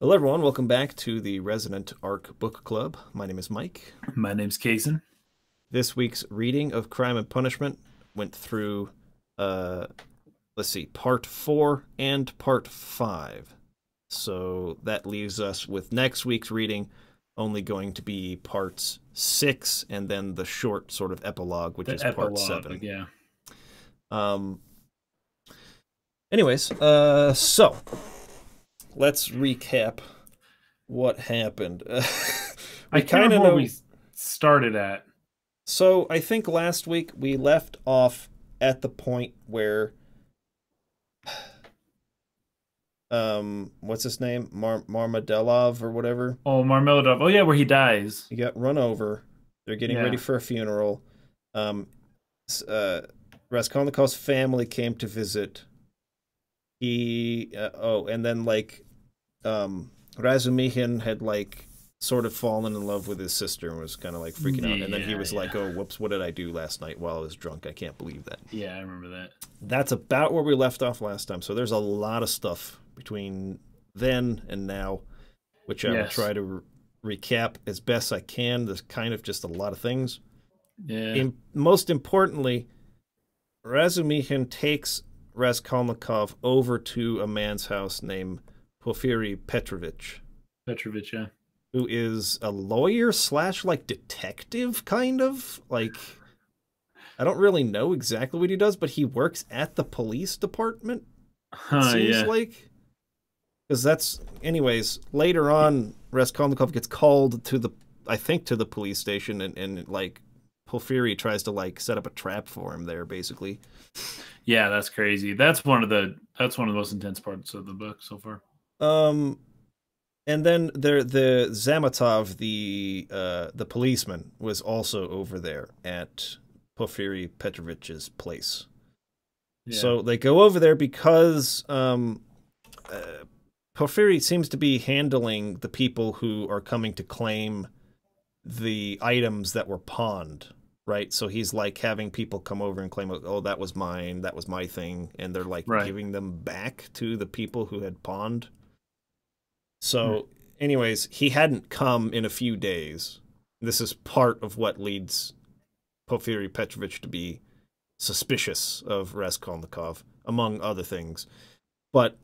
Hello, everyone. Welcome back to the Resonant Arc Book Club. My name is Mike. My name's Kaysen. This week's reading of Crime and Punishment went through, uh, let's see, part 4 and part 5. So that leaves us with next week's reading only going to be parts 6 and then the short sort of epilogue, which The is part epilogue, 7. yeah. Um, anyways, so let's recap what happened. I We can't kind of remember where know. we started at. So I think last week we left off at the point where what's his name? Marmadelov or whatever. Oh, Marmeladov. Oh, yeah, where he dies. He got run over. They're getting ready Yeah, for a funeral. Um Raskolnikov's family came to visit. And then like Razumihin had like sort of fallen in love with his sister and was kind of like freaking out. And then he yeah, was yeah. like, "Oh, whoops, what did I do last night while I was drunk? I can't believe that." Yeah, I remember that. That's about where we left off last time. So there's a lot of stuff between then and now, which I will Yes. try to recap as best I can. There's kind of just a lot of things. Yeah. Most importantly, Razumihin takes Raskolnikov over to a man's house named Porfiry Petrovich, Petrovich, yeah. who is a lawyer slash like detective, kind of like. I don't really know exactly what he does, but he works at the police department. It Huh, seems yeah. like, because that's anyways later on. Raskolnikov gets called to the, I think, to the police station, and like Porfiry tries to like set up a trap for him there, basically. Yeah, that's crazy. That's one of the most intense parts of the book so far. Um, and then there the Zamatov, the policeman, was also over there at Porfiry Petrovich's place. Yeah. So they go over there because Porfiry seems to be handling the people who are coming to claim the items that were pawned, right? So he's like having people come over and claim, "Oh, that was mine, that was my thing," and they're like Right. giving them back to the people who had pawned. Hmm. So, anyways, he hadn't come in a few days. This is part of what leads Porfiry Petrovich to be suspicious of Raskolnikov, among other things. But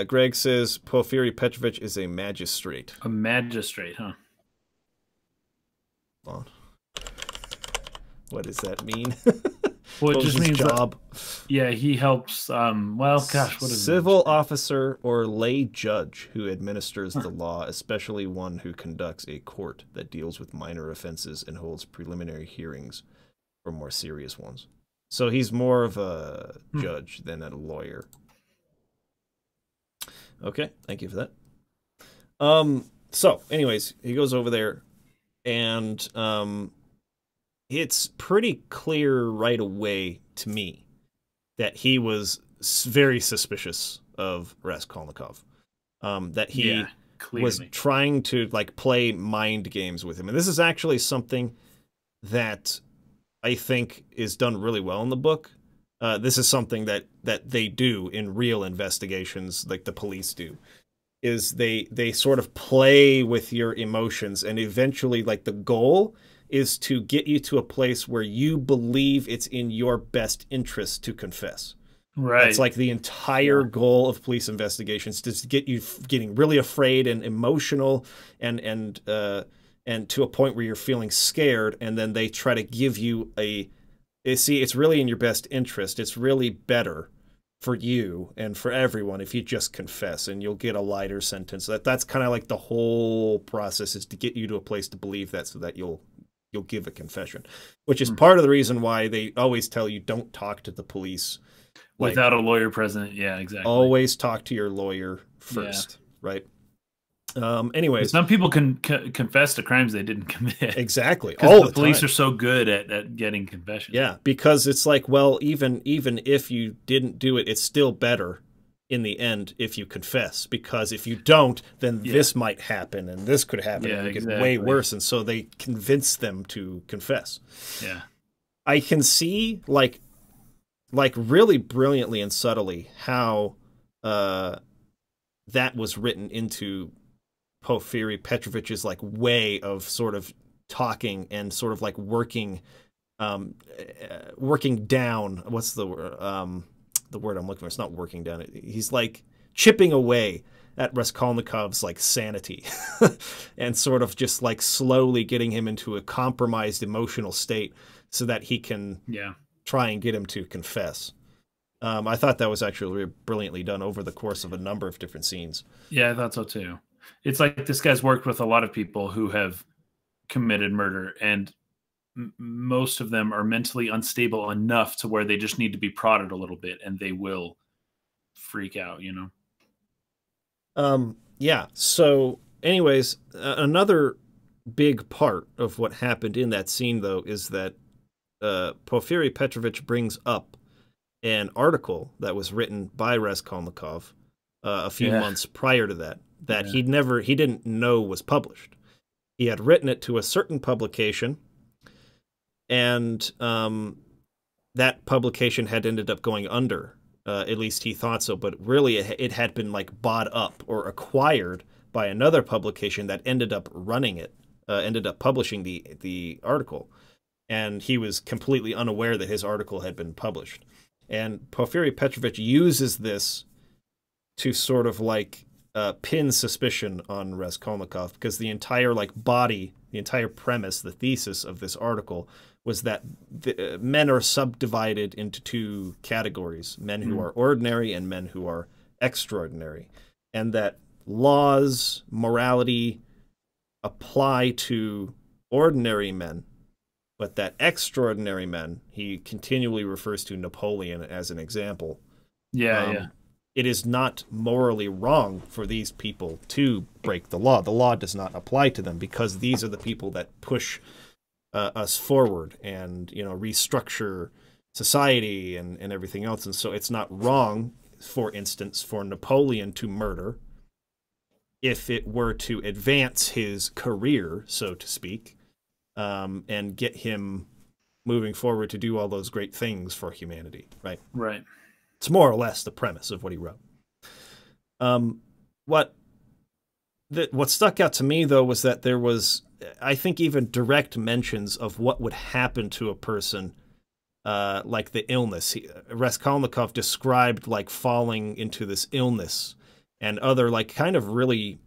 Greg says Porfiry Petrovich is a magistrate. A magistrate, huh? Well, what does that mean? Well, it What was just his means that, job? yeah, he helps, well, gosh, what is a Civil magistrate? officer or lay judge who administers the law, especially one who conducts a court that deals with minor offenses and holds preliminary hearings for more serious ones. So he's more of a Hmm. judge than a lawyer. Okay, thank you for that. So anyways, he goes over there and it's pretty clear right away to me that he was very suspicious of Raskolnikov. That Yeah, he was clearly. trying to like play mind games with him, and this is actually something that I think is done really well in the book. This is something that they do in real investigations, like the police do. Is they sort of play with your emotions, and eventually, like the goal is to get you to a place where you believe it's in your best interest to confess. That's Right. like the entire Yeah. goal of police investigations, to get you getting really afraid and emotional and to a point where you're feeling scared, and then they try to give you see, it's really in your best interest. It's really better for you and for everyone if you just confess, and you'll get a lighter sentence. That's kind of like the whole process, is to get you to a place to believe that, so that you'll give a confession, which is Hmm. part of the reason why they always tell you don't talk to the police. Without Like, a lawyer present, yeah, exactly. always talk to your lawyer Yeah. first, right? Because Anyways, some people can confess to crimes they didn't commit exactly, because all the the police are time. so good at getting confessions. Yeah, because it's like, well, even if you didn't do it, it's still better in the end if you confess, because if you don't, then Yeah, this might happen and this could happen yeah, and it get way exactly. worse, and so they convince them to confess. Yeah, I can see like really brilliantly and subtly how uh that was written into Porfiry Petrovich's like way of sort of talking and sort of like working down. What's the word I'm looking for? It's not working down. He's like chipping away at Raskolnikov's like sanity and sort of just like slowly getting him into a compromised emotional state so that he can try and get him to confess. I thought that was actually really brilliantly done over the course of a number of different scenes. Yeah, I thought so too. It's like this guy's worked with a lot of people who have committed murder, and most of them are mentally unstable enough to where they just need to be prodded a little bit and they will freak out, you know? Yeah. So anyways, another big part of what happened in that scene, though, is that Porfiry Petrovich brings up an article that was written by Raskolnikov a few months prior to that he didn't know was published. He had written it to a certain publication, and that publication had ended up going under. At least he thought so, but really it had been like bought up or acquired by another publication that ended up running it, ended up publishing the article, and he was completely unaware that his article had been published. And Porfiry Petrovich uses this to sort of like pin suspicion on Raskolnikov, because the entire like body, the entire premise, the thesis of this article was that men are subdivided into two categories: men who are ordinary and men who are extraordinary, and that laws, morality apply to ordinary men, but that extraordinary men, he continually refers to Napoleon as an example. It is not morally wrong for these people to break the law. The law does not apply to them because these are the people that push us forward and, you know, restructure society and everything else. And so it's not wrong, for instance, for Napoleon to murder if it were to advance his career, so to speak, and get him moving forward to do all those great things for humanity, right? Right. It's more or less the premise of what he wrote. What stuck out to me, though, was that there was, I think, even direct mentions of what would happen to a person, like the illness. Raskolnikov described like falling into this illness and other like kind of really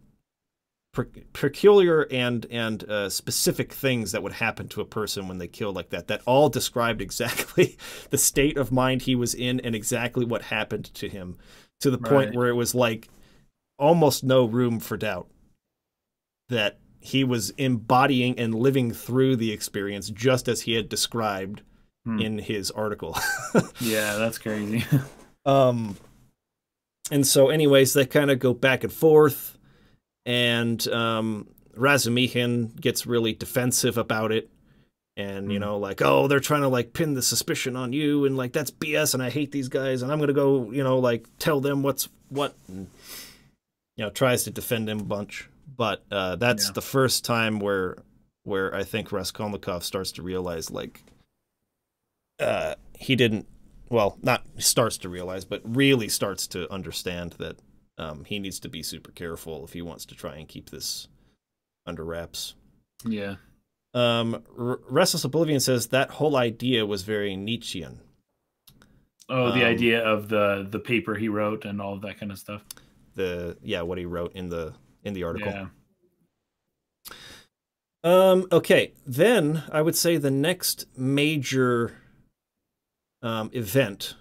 peculiar and specific things that would happen to a person when they kill like that. That all described exactly the state of mind he was in and exactly what happened to him, to the point where it was like almost no room for doubt that he was embodying and living through the experience just as he had described in his article. Yeah, that's crazy. And so anyways, they kind of go back and forth, and Razumihin gets really defensive about it, and you know, like, oh, they're trying to like pin the suspicion on you, and like that's BS, and I hate these guys, and I'm gonna go, you know, like tell them what's what, and, you know, tries to defend him a bunch. But that's the first time where I think Raskolnikov starts to realize, like, he didn't, well, not starts to realize, but really starts to understand that he needs to be super careful if he wants to try and keep this under wraps. Yeah. Restless Oblivion says that whole idea was very Nietzschean. Oh, the idea of the paper he wrote and all of that kind of stuff. What he wrote in the article. Yeah. Okay, then I would say the next major event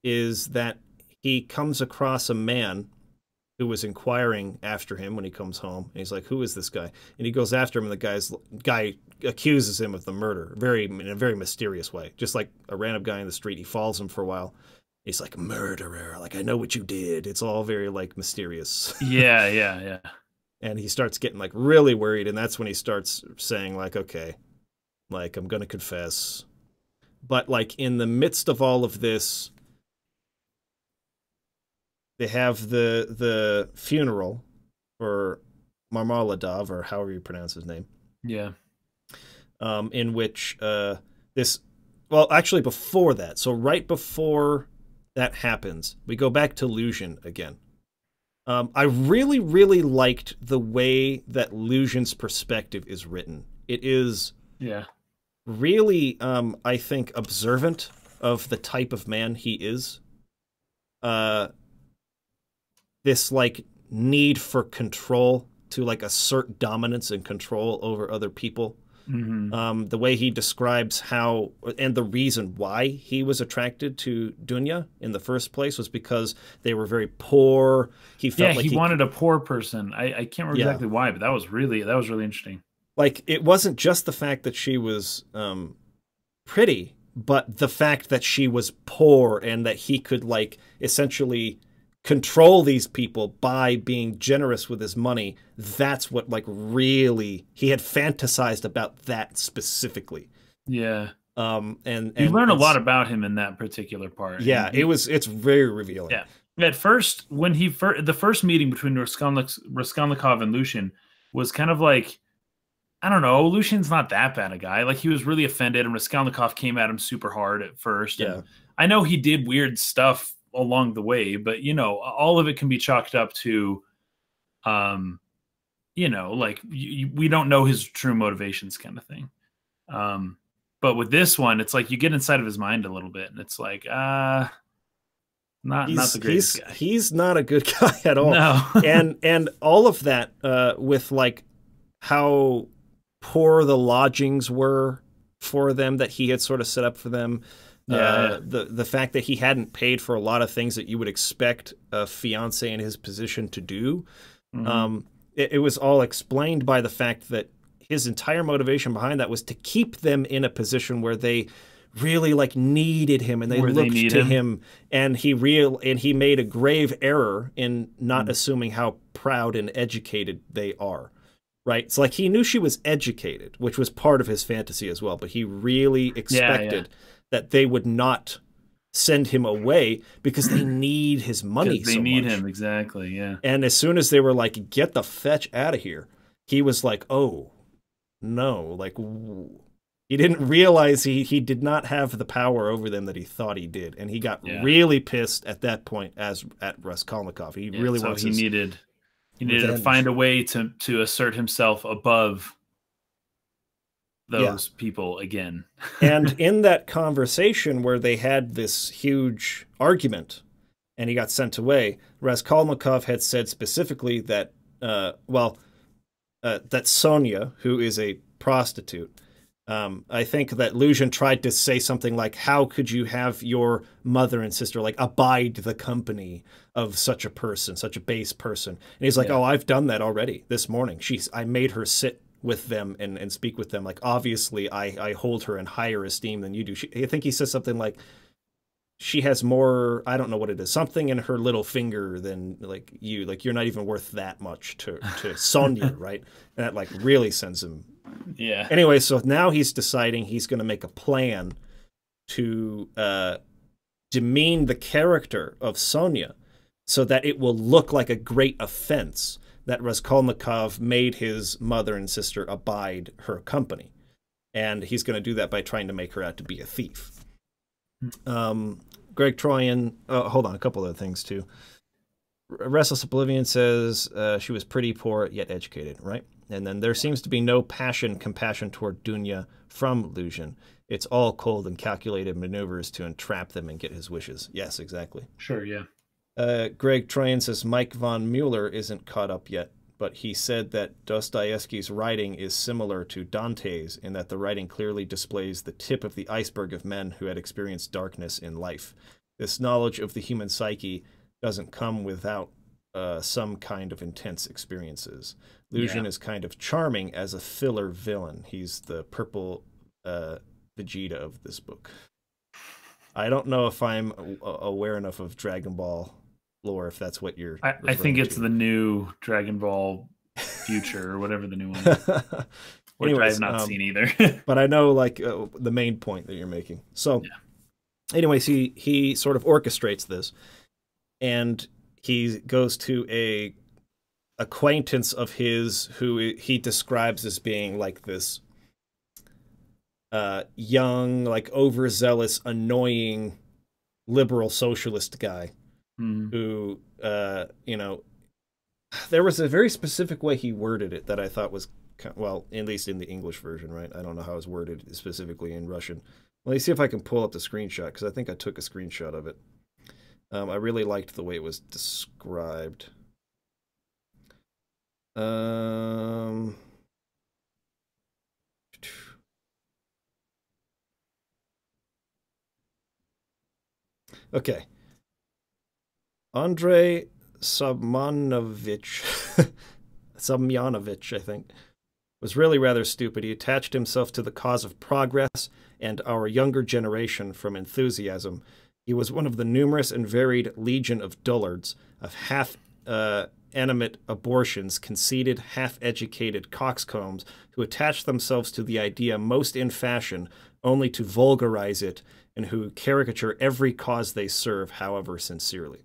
is that he comes across a man who was inquiring after him when he comes home. And he's like, who is this guy? And he goes after him, and the guy accuses him of the murder in a very mysterious way. Just like a random guy in the street. He follows him for a while. He's like, murderer, like, I know what you did. It's all very, like, mysterious. Yeah. And he starts getting, like, really worried, and that's when he starts saying, like, okay, like, I'm gonna confess. But, like, in the midst of all of this, they have the funeral for Marmaladov, or however you pronounce his name. Yeah. In which well, actually before that, so right before that happens, we go back to Luzhin again. I really, really liked the way that Lucian's perspective is written. It is Yeah. really, I think, observant of the type of man he is. Uh, this like need for control to like assert dominance and control over other people. Hmm. The way he describes how and the reason why he was attracted to Dunya in the first place was because they were very poor. He Yeah, felt like he he, wanted a poor person. I can't remember yeah, exactly why, but that was really interesting. like it wasn't just the fact that she was pretty, but the fact that she was poor and that he could like essentially control these people by being generous with his money. That's what like really he had fantasized about that specifically. Yeah. You And learn a lot it's about him in that particular part, and yeah, it's very revealing. yeah. At first, when the first meeting between Raskolnikov and Lucian was kind of like, I don't know, Lucian's not that bad a guy. Like he was really offended, and Raskolnikov came at him super hard at first. And Yeah, I know he did weird stuff along the way, but all of it can be chalked up to, um, like we don't know his true motivations, kind of thing. Um, but with this one, it's like you get inside of his mind a little bit, and it's like, not the greatest guy. he's not a good guy at all. No. And all of that with like how poor the lodgings were for them that he had sort of set up for them. Yeah. The fact that he hadn't paid for a lot of things that you would expect a fiance in his position to do. Hmm. It was all explained by the fact that his entire motivation behind that was to keep them in a position where they really like needed him and they Where they looked need to him. him, and he made a grave error in not assuming how proud and educated they are. Right? It's like he knew she was educated, which was part of his fantasy as well, but he really Yeah, yeah. expected that they would not send him away because they need his money Because they so need much. him, exactly. Yeah. And as soon as they were like, get the fetch out of here, he was like, oh, no. Like, he didn't realize he did not have the power over them that he thought he did. And he got Yeah. really pissed at that point as at Raskolnikov. He Yeah. really So wants he his needed to revenge. find a way to assert himself above Yeah. those people again. And in that conversation where they had this huge argument and he got sent away, Raskolnikov had said specifically that, that Sonia, who is a prostitute, I think that Lucian tried to say something like, how could you have your mother and sister like abide the company of such a person, such a base person? And he's like, Yeah. oh, I've done that already this morning. I made her sit with them and speak with them. Like, obviously I hold her in higher esteem than you do. I think he says something like, she has more, I don't know what it is, something in her little finger than like you. Like, you're not even worth that much to Sonia, right? And that like really sends him. Yeah. Anyway, so now he's deciding he's going to make a plan to demean the character of Sonia so that it will look like a great offense that Raskolnikov made his mother and sister abide her company. And he's going to do that by trying to make her out to be a thief. Greg Troyan, hold on, a couple other things too. Restless Oblivion says she was pretty poor yet educated, right? And then there seems to be no compassion toward Dunya from Lucian. It's all cold and calculated maneuvers to entrap them and get his wishes. Yes, exactly. Sure. Yeah. Greg Troyan says Mike von Mueller isn't caught up yet, but he said that Dostoevsky's writing is similar to Dante's in that the writing clearly displays the tip of the iceberg of men who had experienced darkness in life. This knowledge of the human psyche doesn't come without some kind of intense experiences. Lucian is kind of charming as a filler villain. He's the purple Vegeta of this book. I don't know if I'm aware enough of Dragon Ball lore, if that's what you're I think it's the new Dragon Ball Future or whatever the new one is, which Anyways, I have not seen either. but I know like the main point that you're making. So anyways, he sort of orchestrates this, and he goes to a acquaintance of his who he describes as being like this young, like overzealous, annoying liberal socialist guy who There was a very specific way he worded it that I thought was, well, at least in the English version, right? I don't know how it's worded specifically in Russian. Let me see if I can pull up the screenshot, because I think I took a screenshot of it. I really liked the way it was described. Okay. Andrei Samyanovich, Samyanovich, I think, was really rather stupid. He attached himself to the cause of progress and our younger generation from enthusiasm. He was one of the numerous and varied legion of dullards, of half-animate abortions, conceited, half-educated coxcombs who attach themselves to the idea most in fashion only to vulgarize it, and who caricature every cause they serve, however sincerely.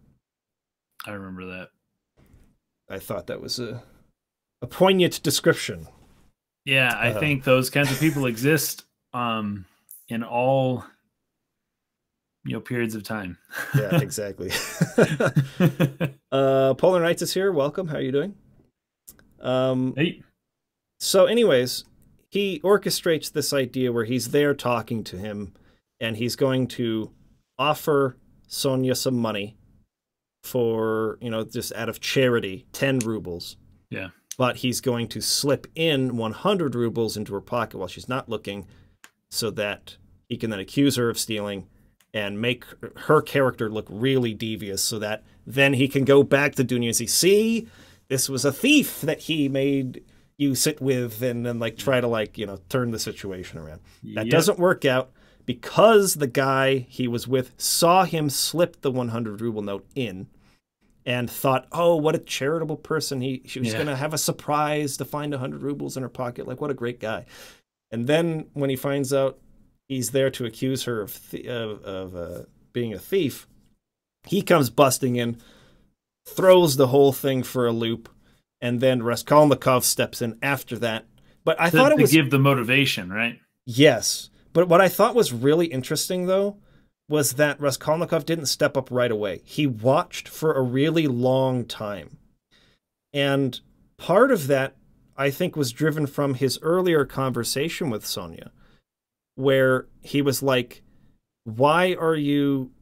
I remember that. I thought that was a poignant description. Yeah, I think those kinds of people exist in all periods of time. Yeah, exactly. Polar Knights is here. Welcome. How are you doing? Hey. So, anyways, he orchestrates this idea where he's there talking to him, and he's going to offer Sonia some money for, just out of charity, 10 rubles. Yeah. But he's going to slip in 100 rubles into her pocket while she's not looking, so that he can then accuse her of stealing and make her character look really devious, so that then he can go back to Dunya and say, see, this was a thief that he made you sit with, and then try to turn the situation around. That doesn't work out, because the guy he was with saw him slip the 100 ruble note in and thought, oh, what a charitable person. She was going to have a surprise to find 100 rubles in her pocket. What a great guy. And then when he finds out he's there to accuse her of being a thief, he comes busting in, throws the whole thing for a loop, and then Raskolnikov steps in after that. But I thought it was... to give the motivation, right? Yes. But what I thought was really interesting, though, was that Raskolnikov didn't step up right away. He watched for a really long time. And part of that, I think, was driven from his earlier conversation with Sonia, where he was like, why are you,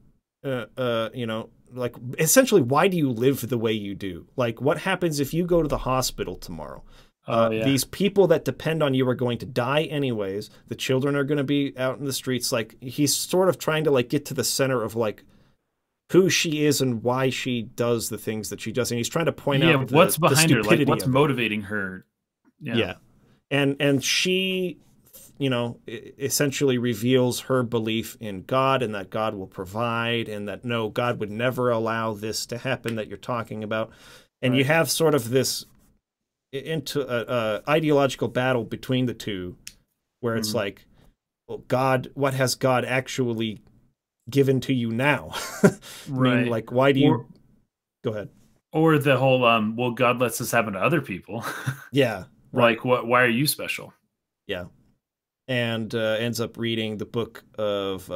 essentially, why do you live the way you do? What happens if you go to the hospital tomorrow? These people that depend on you are going to die anyways. The children are going to be out in the streets. He's sort of trying to get to the center of who she is and why she does the things that she does. And he's trying to point out what's behind her, what's of motivating her. Yeah. And she, essentially reveals her belief in God, and that God will provide, and that no, God would never allow this to happen that you're talking about. And you have sort of this into a ideological battle between the two, where it's well, God, what has God actually given to you now? Right. Why do you... Go ahead. Or the whole, well, God lets this happen to other people. Yeah. Right. Why are you special? Yeah. And ends up reading the book of,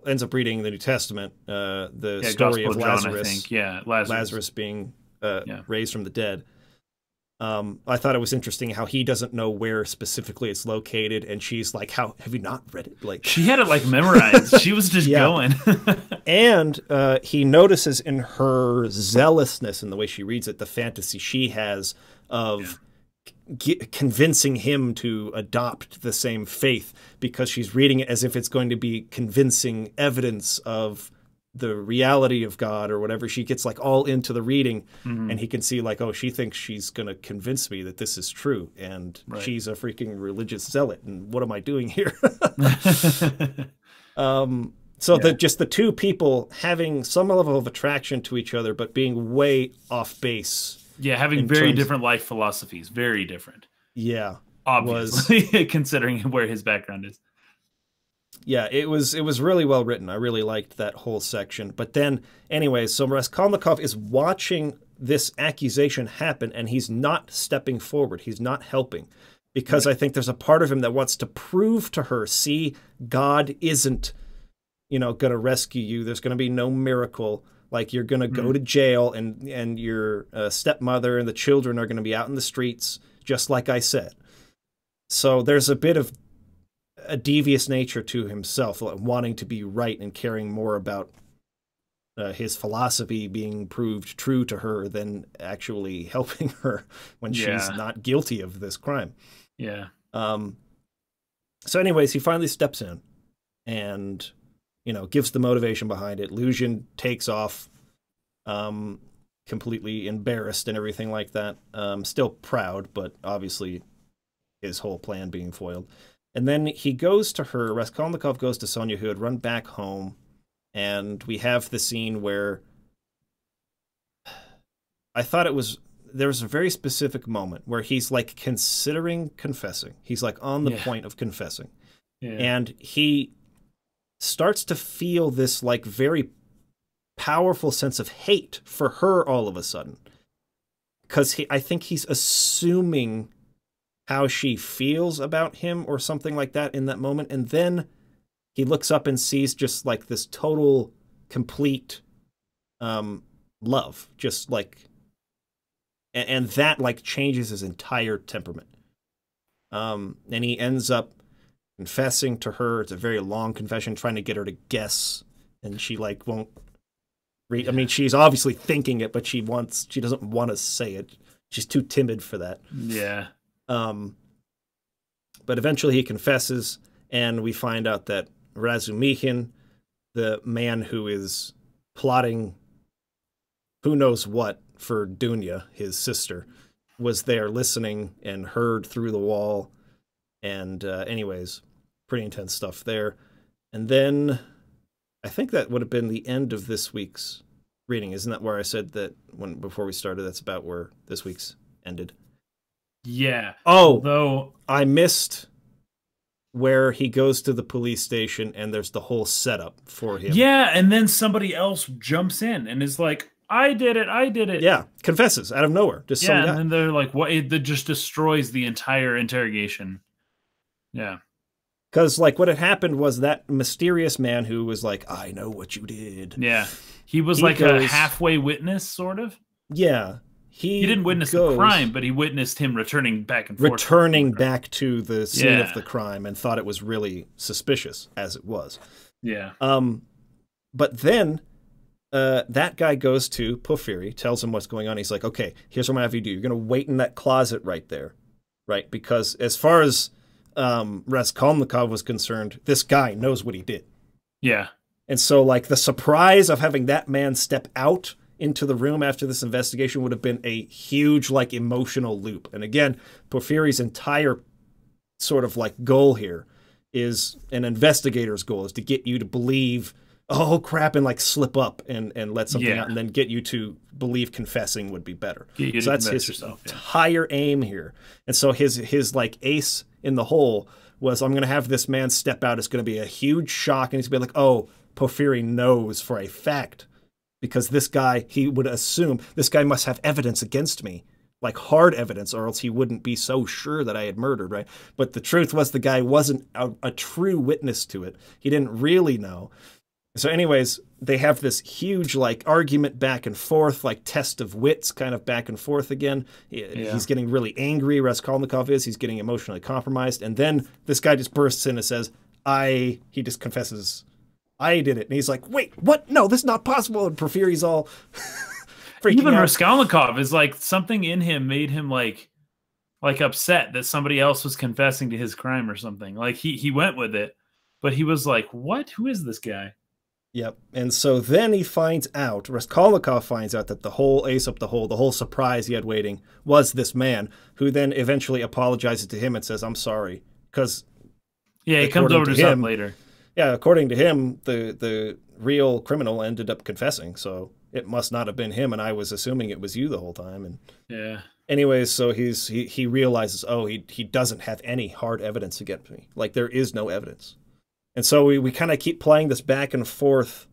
ends up reading the New Testament, the story of Lazarus. John, I think. Yeah, Lazarus being raised from the dead. I thought it was interesting how he doesn't know where specifically it's located, and she's like, "How have you not read it?" She had it memorized. She was just going. And he notices in her zealousness in the way she reads it, the fantasy she has of convincing him to adopt the same faith, because she's reading it as if it's going to be convincing evidence of the reality of God or whatever. She gets all into the reading, and he can see oh, she thinks she's going to convince me that this is true, and she's a freaking religious zealot, and what am I doing here? Just the two people having some level of attraction to each other, but being way off base. Yeah, having very different life philosophies, very different. Yeah. Obviously, considering where his background is. Yeah, it was really well written. I really liked that whole section. But then, anyways, so Raskolnikov is watching this accusation happen, and he's not stepping forward. He's not helping, because I think there's a part of him that wants to prove to her, see, God isn't, going to rescue you. There's going to be no miracle. Like, you're going to go to jail, and your stepmother and the children are going to be out in the streets, just like I said. So there's a bit of a devious nature to himself, wanting to be right and caring more about his philosophy being proved true to her than actually helping her when she's not guilty of this crime. Yeah. So anyways, he finally steps in and, gives the motivation behind it. Lucian takes off, completely embarrassed and everything like that. Still proud, but obviously his whole plan being foiled. And then he goes to her. Raskolnikov goes to Sonya, who had run back home. And we have the scene where I thought there was a very specific moment where he's like considering confessing. He's like on the point of confessing. Yeah. And he starts to feel this like very powerful sense of hate for her all of a sudden. Because I think he's assuming how she feels about him or something like that in that moment. And then he looks up and sees just like this total, complete love, just like, and that like changes his entire temperament. And he ends up confessing to her. It's a very long confession, trying to get her to guess, and she like won't read. I mean, she's obviously thinking it, but she doesn't want to say it. She's too timid for that. Yeah. But eventually he confesses, and we find out that Razumihin, the man who is plotting who knows what for Dunya, his sister, was there listening and heard through the wall. And anyways, pretty intense stuff there. And then I think that would have been the end of this week's reading. Isn't that where I said that before we started, that's about where this week's ended? Yeah. Oh, although I missed where he goes to the police station and there's the whole setup for him. Yeah, and then somebody else jumps in and is like, I did it. Yeah, confesses out of nowhere. Just some guy. And then they're like, what? It just destroys the entire interrogation. Yeah. Because, like, what had happened was that mysterious man who was like, I know what you did. Yeah. He was a halfway witness, sort of. Yeah. He didn't witness the crime, but he witnessed him returning back and forth. Returning back to the scene of the crime, and thought it was really suspicious, as it was. Yeah. But then that guy goes to Porfiry, tells him what's going on. He's like, okay, here's what I'm going to have you do. You're going to wait in that closet right there, right? Because as far as Raskolnikov was concerned, this guy knows what he did. Yeah. And so, like, the surprise of having that man step out into the room after this investigation would have been a huge, like, emotional loop. And again, Porfiry's entire sort of, like, goal here is an investigator's goal, is to get you to believe, oh, crap, and, like, slip up and let something out, and then get you to believe confessing would be better. So that's his entire aim here. And so his like, ace in the hole was, I'm going to have this man step out. It's going to be a huge shock, and he's going to be like, oh, Porfiry knows for a fact, because this guy, he would assume, this guy must have evidence against me, like hard evidence, or else he wouldn't be so sure that I had murdered, right? But the truth was the guy wasn't a true witness to it. He didn't really know. So anyways, they have this huge, like, argument back and forth, like test of wits kind of back and forth again. He's getting really angry, Raskolnikov is. He's getting emotionally compromised. And then this guy just bursts in and says, he just confesses, I did it. And he's like, wait, what? No, this is not possible. And Porfiry's all freaking Even out. Raskolnikov is like, something in him made him like upset that somebody else was confessing to his crime or something. Like he went with it, but he was like, what? Who is this guy? Yep. And so then he finds out, Raskolnikov finds out that the whole ace up the whole surprise he had waiting was this man, who then eventually apologizes to him and says, I'm sorry. Because he comes over to him later. Yeah, according to him, the real criminal ended up confessing, so it must not have been him, and I was assuming it was you the whole time. And yeah. Anyways, so he realizes, oh, he doesn't have any hard evidence against me. Like, there is no evidence. And so we kind of keep playing this back and forth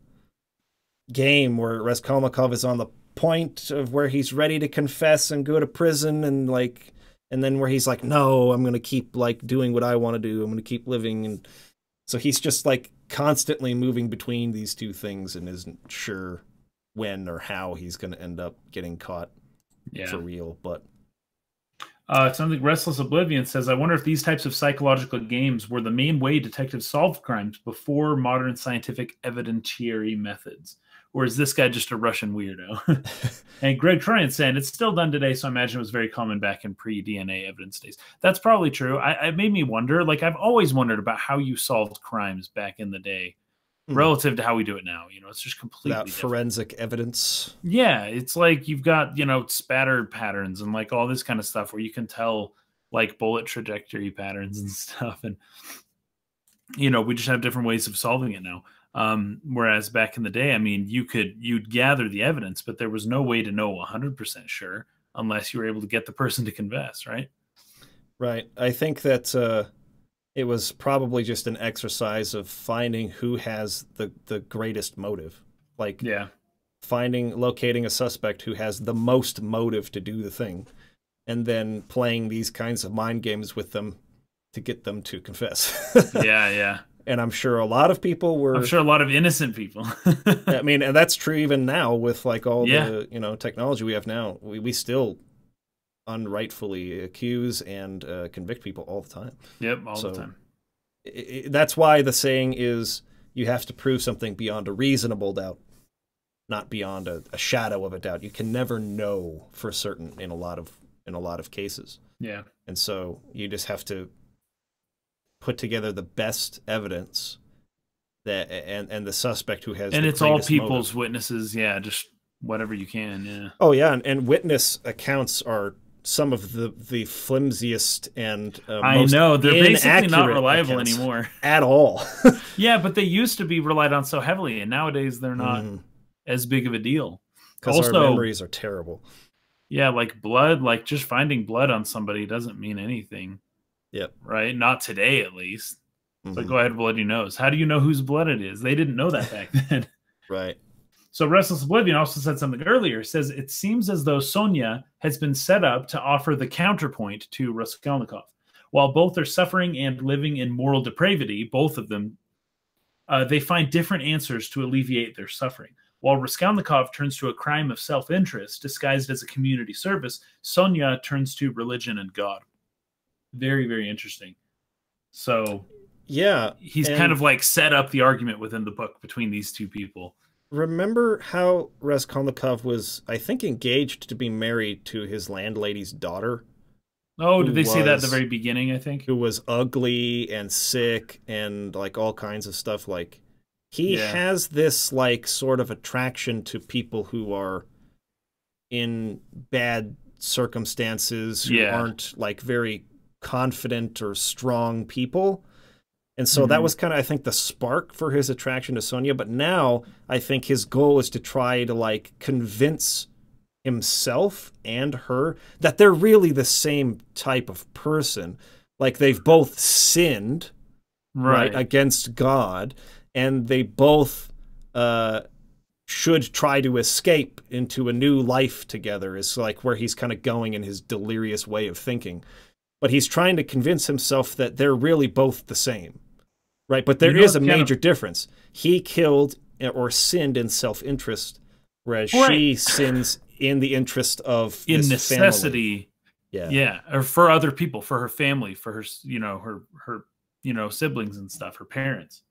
game where Raskolnikov is on the point of where he's ready to confess and go to prison, and then where he's like, no, I'm going to keep like doing what I want to do. I'm going to keep living. And so he's just like constantly moving between these two things and isn't sure when or how he's going to end up getting caught for real. But something Restless Oblivion says, I wonder if these types of psychological games were the main way detectives solved crimes before modern scientific evidentiary methods. Or is this guy just a Russian weirdo? And Greg Tryon saying, it's still done today, so I imagine it was very common back in pre-DNA evidence days. That's probably true. It made me wonder, like I've always wondered about how you solved crimes back in the day relative to how we do it now. You know, it's just completely without different. forensic evidence. Yeah, it's like you've got, you know, spatter patterns and like all this kind of stuff where you can tell like bullet trajectory patterns and stuff. And, you know, we just have different ways of solving it now. Whereas back in the day, I mean, you'd gather the evidence, but there was no way to know 100% sure unless you were able to get the person to confess, right? Right. I think that it was probably just an exercise of finding who has the greatest motive. Like, locating a suspect who has the most motive to do the thing, and then playing these kinds of mind games with them to get them to confess. Yeah. And I'm sure a lot of people were... I'm sure a lot of innocent people. I mean, and that's true even now with like all the, you know, technology we have now. We still unrightfully accuse and convict people all the time. Yep, all the time. That's why the saying is you have to prove something beyond a reasonable doubt, not beyond a shadow of a doubt. You can never know for certain in a lot of cases. Yeah. And so you just have to put together the best evidence that and the suspect who has, and the it's all people's motive. Witnesses. Yeah, just whatever you can. Yeah. Oh yeah, and witness accounts are some of the flimsiest and I know they're basically not reliable anymore at all. Yeah, but they used to be relied on so heavily, and nowadays they're not as big of a deal. Because our memories are terrible. Yeah, like blood, like just finding blood on somebody doesn't mean anything. Yep. Right? Not today, at least. It's like, go ahead, bloody nose. How do you know whose blood it is? They didn't know that back then. Right. So Restless Oblivion also said something earlier. It says, it seems as though Sonia has been set up to offer the counterpoint to Raskolnikov. While both are suffering and living in moral depravity, both of them, they find different answers to alleviate their suffering. While Raskolnikov turns to a crime of self-interest disguised as a community service, Sonia turns to religion and God. Very, very interesting. So yeah, he's kind of like set up the argument within the book between these two people. Remember how Raskolnikov was, I think, engaged to be married to his landlady's daughter? Oh, did they say that at the very beginning, I think? Who was ugly and sick and like all kinds of stuff. Like he has this like sort of attraction to people who are in bad circumstances, who aren't like very confident or strong people. And so that was kind of, I think, the spark for his attraction to Sonia. But now I think his goal is to try to like convince himself and her that they're really the same type of person. Like they've both sinned right against God, and they both should try to escape into a new life together, is like where he's kind of going in his delirious way of thinking. But he's trying to convince himself that they're really both the same, right? But there is a major difference. He killed or sinned in self-interest, whereas she sins in the interest of in necessity. Family. Yeah, or for other people, for her family, for her, her siblings and stuff, her parents.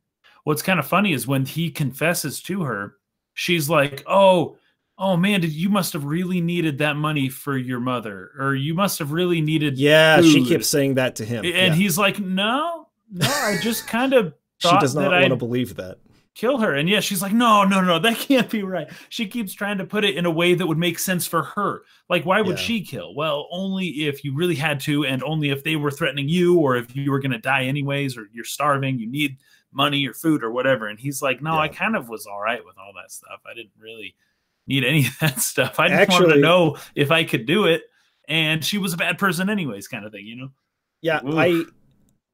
What's kind of funny is when he confesses to her, she's like, "Oh man, you must have really needed that money for your mother, or you must have really needed." Yeah, food. She keeps saying that to him, and he's like, "No, I just kind of thought she does not want to believe that." Kill her. And yeah, she's like, no, that can't be right. She keeps trying to put it in a way that would make sense for her. Like, why would she kill? Well, only if you really had to, and only if they were threatening you, or if you were going to die anyways, or you're starving, you need money or food or whatever. And he's like, no, I kind of was all right with all that stuff. I didn't really need any of that stuff. I just wanted to know if I could do it. And she was a bad person anyways, kind of thing, you know? Yeah,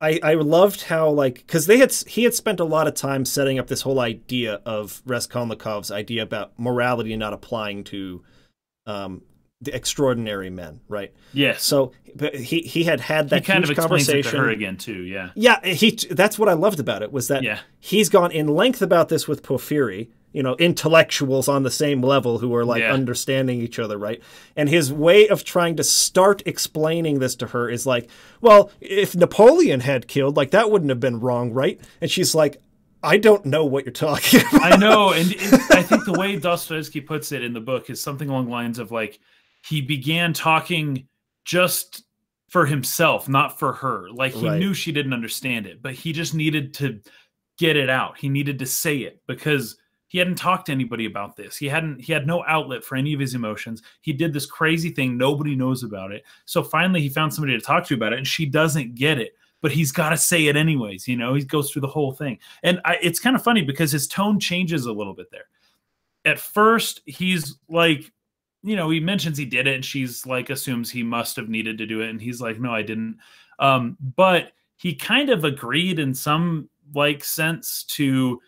I loved how, like, because he had spent a lot of time setting up this whole idea of Raskolnikov's idea about morality not applying to the extraordinary men, right? Yes. So but he had that he kind huge of explains conversation. It to her again too. Yeah. Yeah. That's what I loved about it, was that he's gone in length about this with Porphyry intellectuals on the same level who are like Yeah. understanding each other, right? And his way of trying to start explaining this to her is like, well, if Napoleon had killed, like that wouldn't have been wrong, right? And she's like, I don't know what you're talking about. I know, and I think the way Dostoevsky puts it in the book is something along the lines of like, he began talking just for himself, not for her. Like he Right. knew she didn't understand it, but he just needed to get it out. He needed to say it because he hadn't talked to anybody about this. He had no outlet for any of his emotions. He did this crazy thing. Nobody knows about it. So finally he found somebody to talk to about it, and she doesn't get it, but he's got to say it anyways. He goes through the whole thing. And it's kind of funny because his tone changes a little bit there. At first he's like, he mentions he did it, and she's like, assumes he must have needed to do it. And he's like, no, I didn't. But he kind of agreed in some like sense to,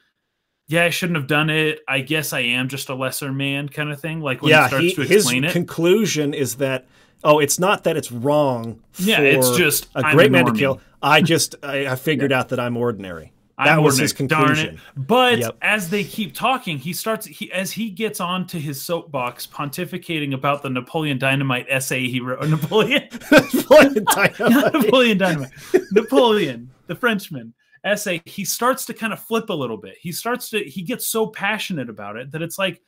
yeah, I shouldn't have done it. I guess I am just a lesser man kind of thing. Like when he starts to explain his it. conclusion is that, it's not that it's wrong Yeah, for it's just a great man to kill. I figured out that I'm ordinary. That was his conclusion. But as they keep talking, as he gets onto his soapbox pontificating about the Napoleon Dynamite essay he wrote. Napoleon Dynamite. Napoleon, the Frenchman essay. He starts to kind of flip a little bit. He gets so passionate about it that it's like,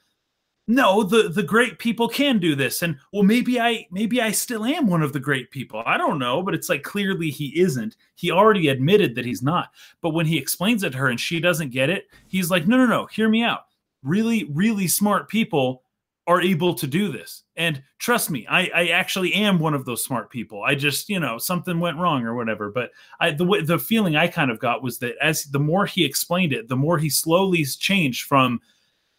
no, the great people can do this. And well, maybe I still am one of the great people. I don't know, but it's like clearly he isn't. He already admitted that he's not. But when he explains it to her and she doesn't get it, he's like, no, hear me out. Really, really smart people are able to do this. And trust me, I actually am one of those smart people. I just, something went wrong or whatever. But the feeling I kind of got was that as the more he explained it, the more he slowly changed from,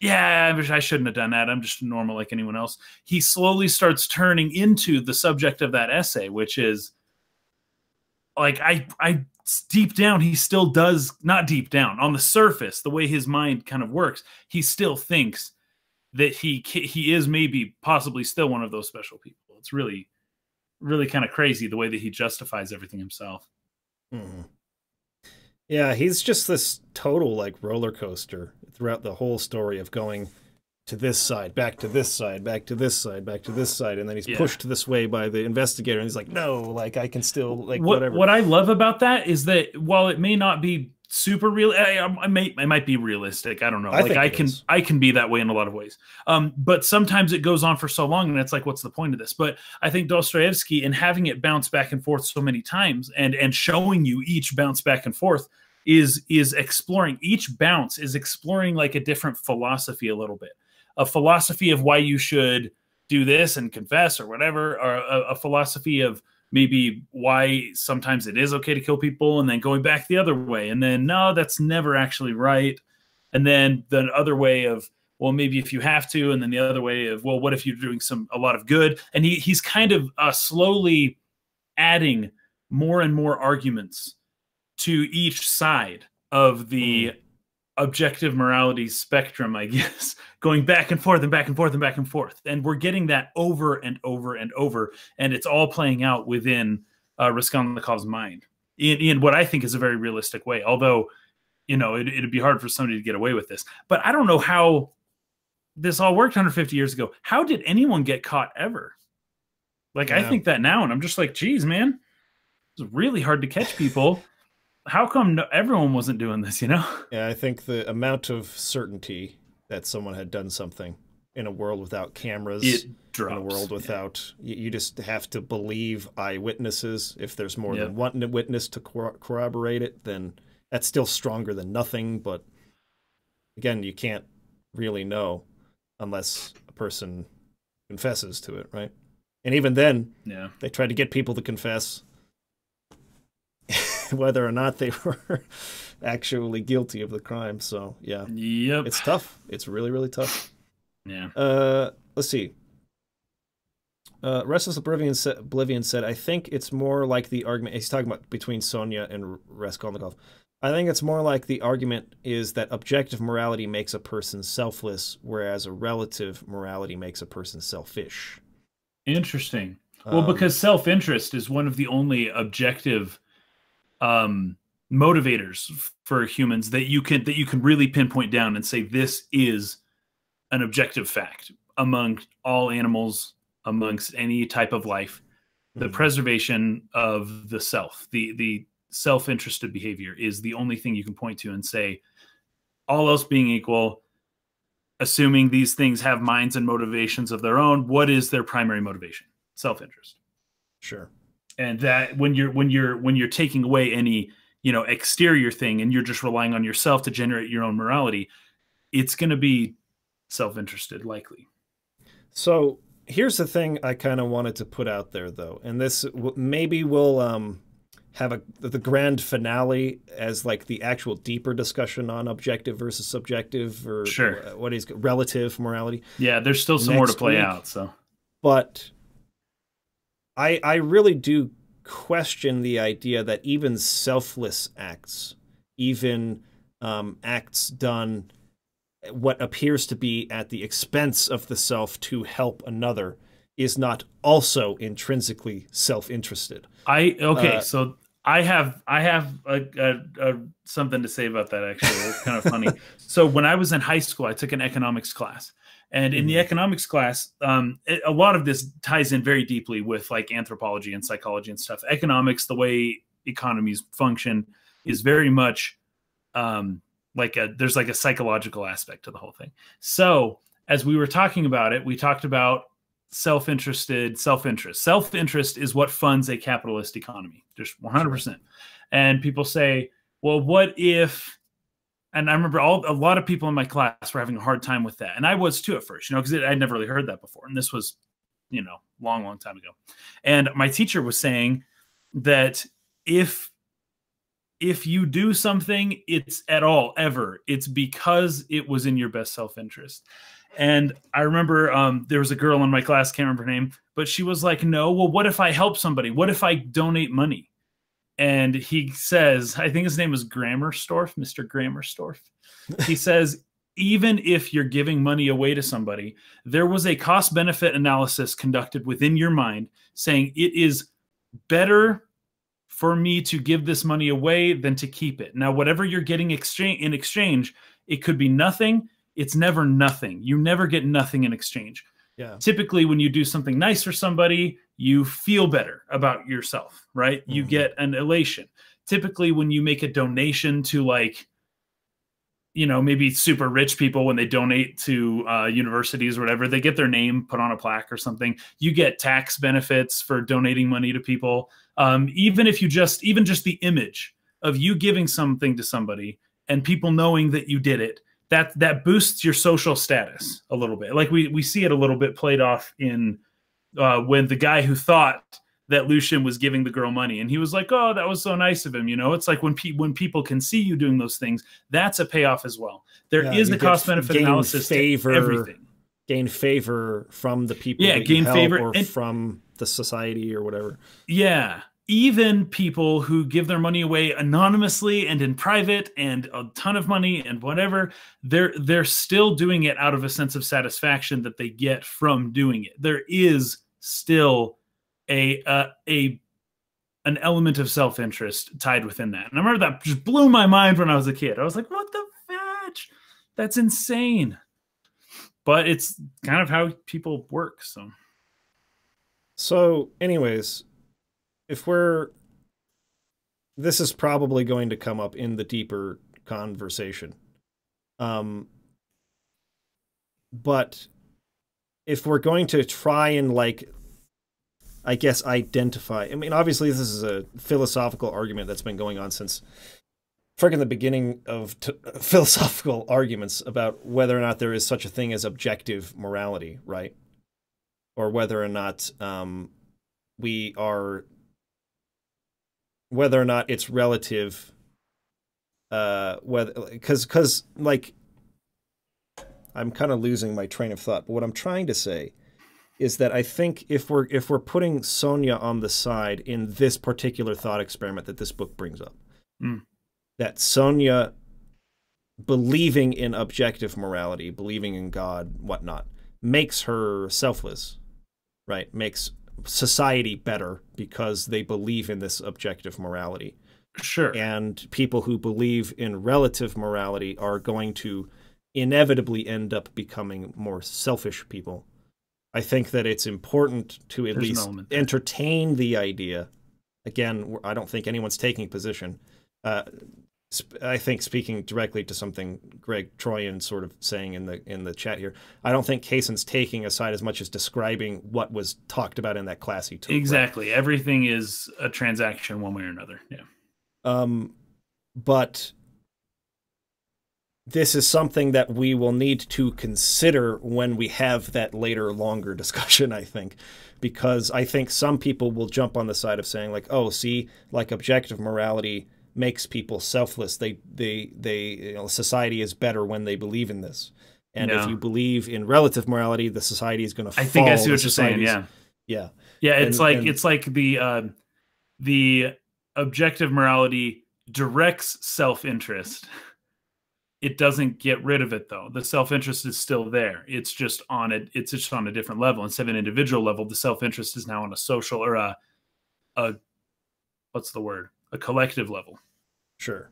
yeah, I shouldn't have done that. I'm just normal like anyone else. He slowly starts turning into the subject of that essay, which is like, I deep down, he still does, not deep down, on the surface, the way his mind kind of works, he still thinks that he is maybe possibly still one of those special people. It's really, really kind of crazy the way that he justifies everything himself. Mm-hmm. Yeah, he's just this total like roller coaster throughout the whole story of going to this side, back to this side, back to this side, back to this side, and then he's pushed this way by the investigator, and he's like, no, like I can still like whatever. What I love about that is that while it may not be super real, it might be realistic. I don't know. I can be that way in a lot of ways. But sometimes it goes on for so long, and it's like, what's the point of this? But I think Dostoevsky, in having it bounce back and forth so many times, and showing you each bounce back and forth, is exploring. Each bounce is exploring like a different philosophy a little bit. A philosophy of why you should do this and confess or whatever, or a philosophy of maybe why sometimes it is okay to kill people, and then going back the other way, and then no, that's never actually right, and then the other way of, well, maybe if you have to, and then the other way of, well, what if you're doing a lot of good? And he's kind of slowly adding more and more arguments to each side of the objective morality spectrum, I guess, going back and forth and back and forth and back and forth. And we're getting that over and over and over. And it's all playing out within Raskolnikov's mind in what I think is a very realistic way. Although, it'd be hard for somebody to get away with this. But I don't know how this all worked 150 years ago. How did anyone get caught ever? Like, I think that now, and I'm just like, geez, man, it's really hard to catch people. How come everyone wasn't doing this, Yeah, I think the amount of certainty that someone had done something in a world without cameras, it drops. In a world without, you just have to believe eyewitnesses. If there's more than one witness to corroborate it, then that's still stronger than nothing. But again, you can't really know unless a person confesses to it, right? And even then, they try to get people to confess whether or not they were actually guilty of the crime. So, it's tough. It's really, really tough. Yeah. Let's see. Restless Oblivion said, I think it's more like the argument, he's talking about between Sonia and Raskolnikov. I think it's more like the argument is that objective morality makes a person selfless, whereas a relative morality makes a person selfish. Interesting. Well, because self-interest is one of the only objective motivators for humans that you can really pinpoint down and say this is an objective fact among all animals, amongst any type of life. The Mhm. preservation of the self, the self-interested behavior is the only thing you can point to and say, all else being equal, assuming these things have minds and motivations of their own, what is their primary motivation? Self-interest. Sure. And that when you're taking away any, exterior thing and you're just relying on yourself to generate your own morality, it's going to be self-interested likely. So here's the thing I kind of wanted to put out there, though, and this maybe we'll have the grand finale as like the actual deeper discussion on objective versus subjective, or Sure. what is relative morality. Yeah, there's still some more to play out. So, but I really do question the idea that even selfless acts, even acts done what appears to be at the expense of the self to help another, is not also intrinsically self-interested. So I have something to say about that. Actually, it's kind of funny. So when I was in high school, I took an economics class, and in the economics class, a lot of this ties in very deeply with like anthropology and psychology and stuff. Economics, the way economies function, is very much there's like a psychological aspect to the whole thing. So as we were talking about it, we talked about self-interest. Self-interest is what funds a capitalist economy, just 100%. Sure. And people say, well, what if, and I remember a lot of people in my class were having a hard time with that. And I was too at first, because I'd never really heard that before. And this was, long time ago. And my teacher was saying that if you do something, it's because it was in your best self-interest. And I remember there was a girl in my class, can't remember her name, but she was like, no, well, what if I help somebody? What if I donate money? And he says, I think his name is Grammerstorff, Mr. Grammerstorff. He says, even if you're giving money away to somebody, there was a cost-benefit analysis conducted within your mind saying it is better for me to give this money away than to keep it. Now, whatever you're getting in exchange, it could be nothing. It's never nothing. You never get nothing in exchange. Yeah. Typically, when you do something nice for somebody, you feel better about yourself, right? You get an elation. Typically, when you make a donation to maybe super rich people, when they donate to universities or whatever, they get their name put on a plaque or something. You get tax benefits for donating money to people. Even just the image of you giving something to somebody and people knowing that you did it, that boosts your social status a little bit. Like we see it a little bit played off in when the guy who thought that Lucian was giving the girl money, and he was like, oh, that was so nice of him. It's like when people can see you doing those things, that's a payoff as well. There is a cost benefit analysis to everything. Gain favor from the people that gain you help, favor or from the society or whatever. Yeah. Even people who give their money away anonymously and in private and a ton of money and whatever, they're still doing it out of a sense of satisfaction that they get from doing it. There is still an element of self-interest tied within that. And I remember that just blew my mind when I was a kid. I was like, what the fetch? That's insane. But it's kind of how people work. So anyways, this is probably going to come up in the deeper conversation. But if we're going to try and I guess identify, I mean, obviously this is a philosophical argument that's been going on since friggin' the beginning of philosophical arguments about whether or not there is such a thing as objective morality, right? Or whether or not whether or not it's relative, because I'm kind of losing my train of thought. But what I'm trying to say is that I think if we're putting Sonia on the side in this particular thought experiment that this book brings up, that Sonia believing in objective morality, believing in God, whatnot, makes her selfless, right? Makes society better because they believe in this objective morality. Sure. And people who believe in relative morality are going to inevitably end up becoming more selfish people. I think that it's important to at There's an least element there. entertain the idea. Again, I don't think anyone's taking position. I think, speaking directly to something Greg Troyan sort of saying in the chat here, I don't think Kaysen's taking a side as much as describing what was talked about in that class he took. Exactly. Right? Everything is a transaction one way or another. Yeah. But this is something that we will need to consider when we have that later, longer discussion, I think, because I think some people will jump on the side of saying, like, oh, see, like, objective morality makes people selfless. Society is better when they believe in this. And if you believe in relative morality, the society is going to fall. I think I see what you're saying. Yeah. Yeah. Yeah. It's like the objective morality directs self-interest. It doesn't get rid of it, though. The self-interest is still there. It's just on a different level. Instead of an individual level, the self-interest is now on a social, or a what's the word? A collective level. Sure.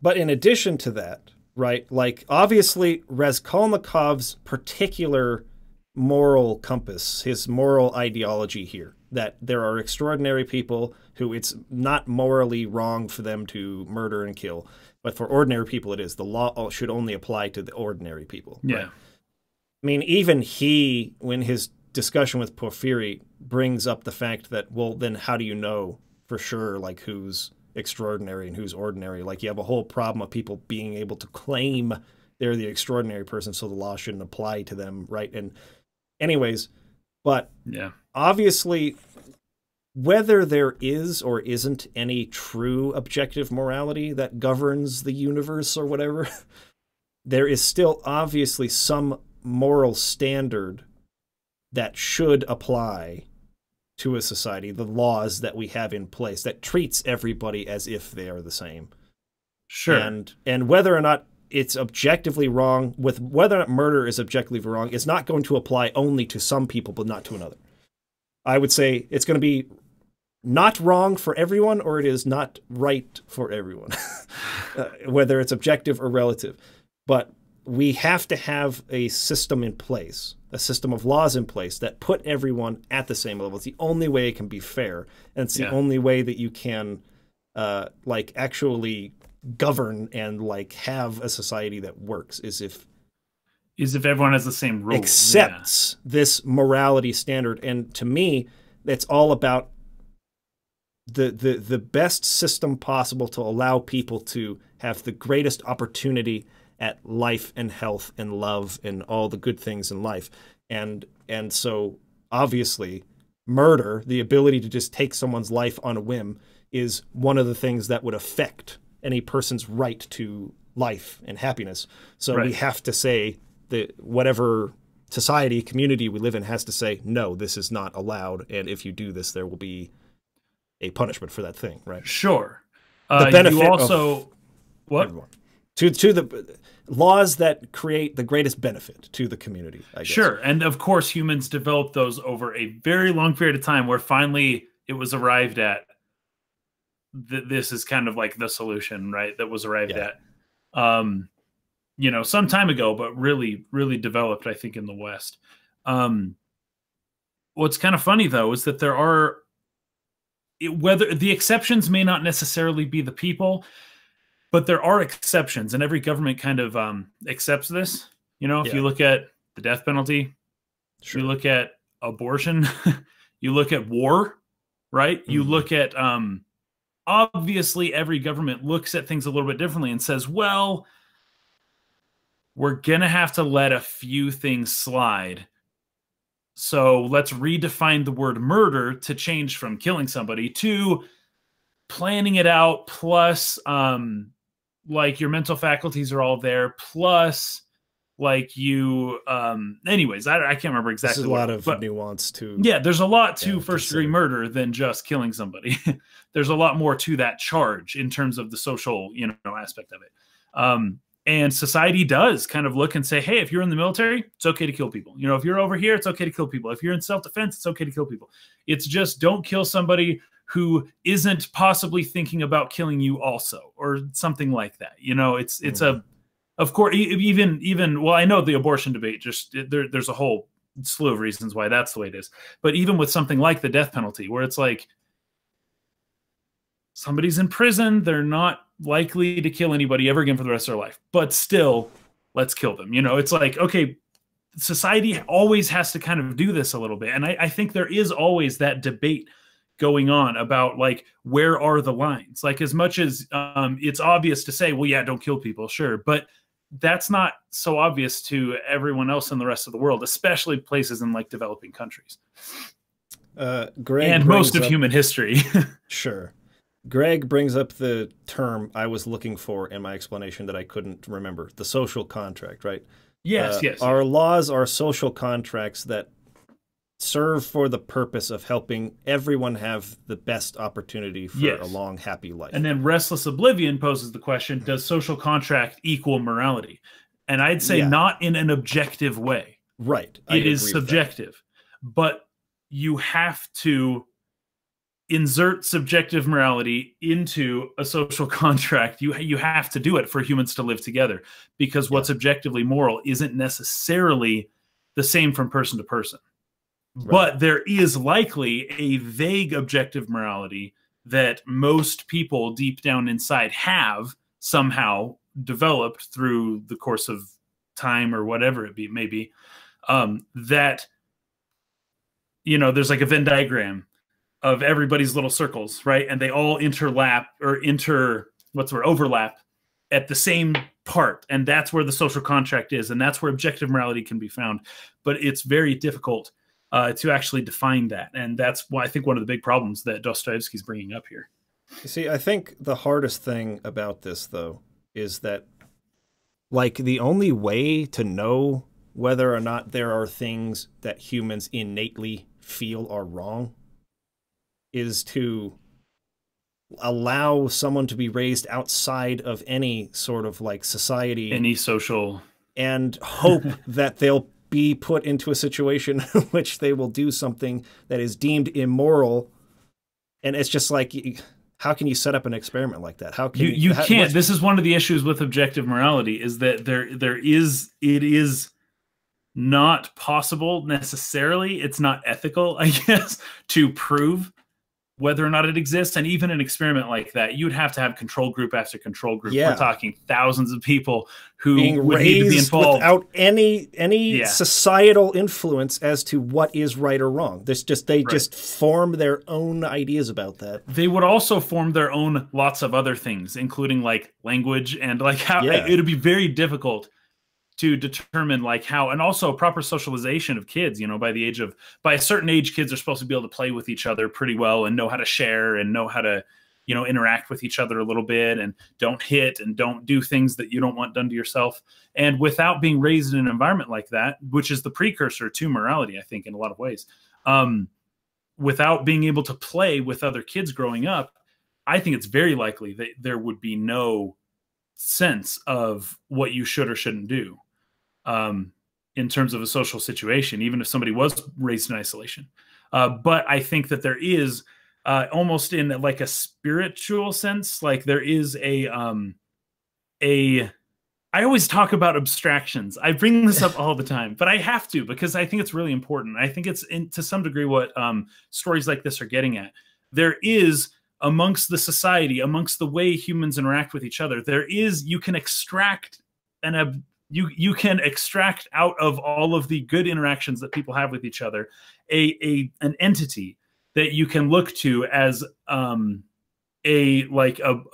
But in addition to that, right, like, obviously Raskolnikov's particular moral compass, his moral ideology here, that there are extraordinary people who it's not morally wrong for them to murder and kill, but for ordinary people it is. The law should only apply to the ordinary people. Yeah. Right? I mean, even he, when his discussion with Porphyry, brings up the fact that, well, then how do you know for sure, like, who's extraordinary and who's ordinary? Like, you have a whole problem of people being able to claim they're the extraordinary person, so the law shouldn't apply to them, right? And anyways, but yeah, obviously, whether there is or isn't any true objective morality that governs the universe or whatever, there is still obviously some moral standard that should apply to a society, the laws that we have in place that treats everybody as if they are the same. Sure. And whether or not it's objectively wrong, whether or not murder is objectively wrong, it's not going to apply only to some people, but not to another. I would say it's going to be not wrong for everyone, or it is not right for everyone, whether it's objective or relative. But we have to have a system in place, a system of laws in place that put everyone at the same level. It's the only way it can be fair, and it's the only way that you can actually govern and like have a society that works, is if everyone has the same rules, accepts this morality standard. And to me, it's all about the best system possible to allow people to have the greatest opportunity at life and health and love and all the good things in life. And so obviously murder, the ability to just take someone's life on a whim, is one of the things that would affect any person's right to life and happiness. So we have to say that whatever society, community we live in has to say, no, this is not allowed. And if you do this, there will be a punishment for that thing, right? Sure. The benefit you also of everyone. To the laws that create the greatest benefit to the community, I guess. Sure. And of course, humans developed those over a very long period of time, where finally it was arrived at. This is kind of like the solution, right? That was arrived at, some time ago, but really, really developed, I think, in the West. What's kind of funny, though, is that there are, whether the exceptions may not necessarily be the people, but there are exceptions, and every government kind of accepts this. If you look at the death penalty, you look at abortion, you look at war, right? You look at, obviously every government looks at things a little bit differently and says, well, we're going to have to let a few things slide. So let's redefine the word murder to change from killing somebody to planning it out, plus like your mental faculties are all there, plus like you anyways, I can't remember exactly. There's a lot of nuance to there's a lot to first degree murder than just killing somebody. There's a lot more to that charge in terms of the social aspect of it. And society does kind of look and say, hey, if you're in the military, it's okay to kill people. If you're over here, it's okay to kill people. If you're in self-defense, it's okay to kill people. It's just don't kill somebody who isn't possibly thinking about killing you also, or something like that. You know, it's of course, even well, I know the abortion debate, just there's a whole slew of reasons why that's the way it is. But even with something like the death penalty, where it's like somebody's in prison, they're not likely to kill anybody ever again for the rest of their life, but still, let's kill them. You know, it's like, okay, society always has to kind of do this a little bit. And I think there is always that debate going on about, like, where are the lines? Like, as much as it's obvious to say, well, yeah, don't kill people, sure, but that's not so obvious to everyone else in the rest of the world, especially places in like developing countries. Greg and most of human history. Sure. Greg brings up the term I was looking for in my explanation that I couldn't remember, the social contract, right? Yes, yes. Our laws are social contracts that serve for the purpose of helping everyone have the best opportunity for a long, happy life. And then Restless Oblivion poses the question, does social contract equal morality? And I'd say not in an objective way. Right. It is subjective. But you have to insert subjective morality into a social contract. You have to do it for humans to live together, because what's objectively moral isn't necessarily the same from person to person. Right. But there is likely a vague objective morality that most people deep down inside have somehow developed through the course of time or whatever it may be, that, you know, there's like a Venn diagram of everybody's little circles, right? And they all overlap at the same part. And that's where the social contract is. And that's where objective morality can be found. But it's very difficult to actually define that. And that's why I think one of the big problems that Dostoevsky's bringing up here. You see, I think the hardest thing about this, though, is that, like, the only way to know whether or not there are things that humans innately feel are wrong is to allow someone to be raised outside of any sort of, like, society, any social, and hope that they'll be put into a situation in which they will do something that is deemed immoral. And it's just like, how can you set up an experiment like that? How can you can't? This is one of the issues with objective morality, is that it is not possible necessarily. It's not ethical, I guess, to prove whether or not it exists. And even an experiment like that, you'd have to have control group after control group. We're talking thousands of people who would need to be involved without any societal influence as to what is right or wrong. They just form their own ideas about that. They would also form their own lots of other things, including like language and like how it'd be very difficult to determine like how, and also proper socialization of kids, you know, by a certain age, kids are supposed to be able to play with each other pretty well and know how to share and know how to, you know, interact with each other a little bit, and don't hit and don't do things that you don't want done to yourself. And without being raised in an environment like that, which is the precursor to morality, I think, in a lot of ways, without being able to play with other kids growing up, I think it's very likely that there would be no sense of what you should or shouldn't do in terms of a social situation, even if somebody was raised in isolation. But I think that there is almost in like a spiritual sense, like there is I always talk about abstractions. I bring this up all the time, but I have to, because I think it's really important. I think it's to some degree what stories like this are getting at. There is, amongst the society, amongst the way humans interact with each other, you can extract you can extract out of all of the good interactions that people have with each other an entity that you can look to as a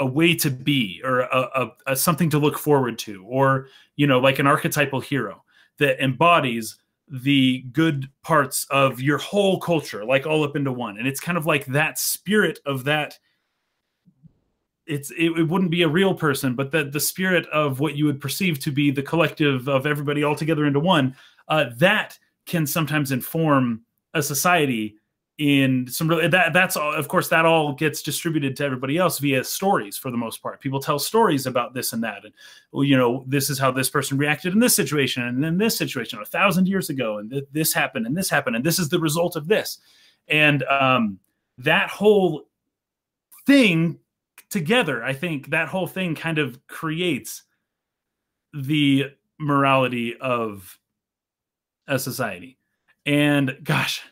way to be, or a something to look forward to, or, you know, like an archetypal hero that embodies the good parts of your whole culture, like all up into one. And it's kind of like that spirit of that. It wouldn't be a real person, but the spirit of what you would perceive to be the collective of everybody all together into one, that can sometimes inform a society in some really, that's all, of course, that all gets distributed to everybody else via stories for the most part. People tell stories about this and that. And, well, you know, this is how this person reacted in this situation, and in this situation 1,000 years ago, and this happened, and this happened, and this is the result of this. And that whole thing together, I think that whole thing kind of creates the morality of a society. And gosh,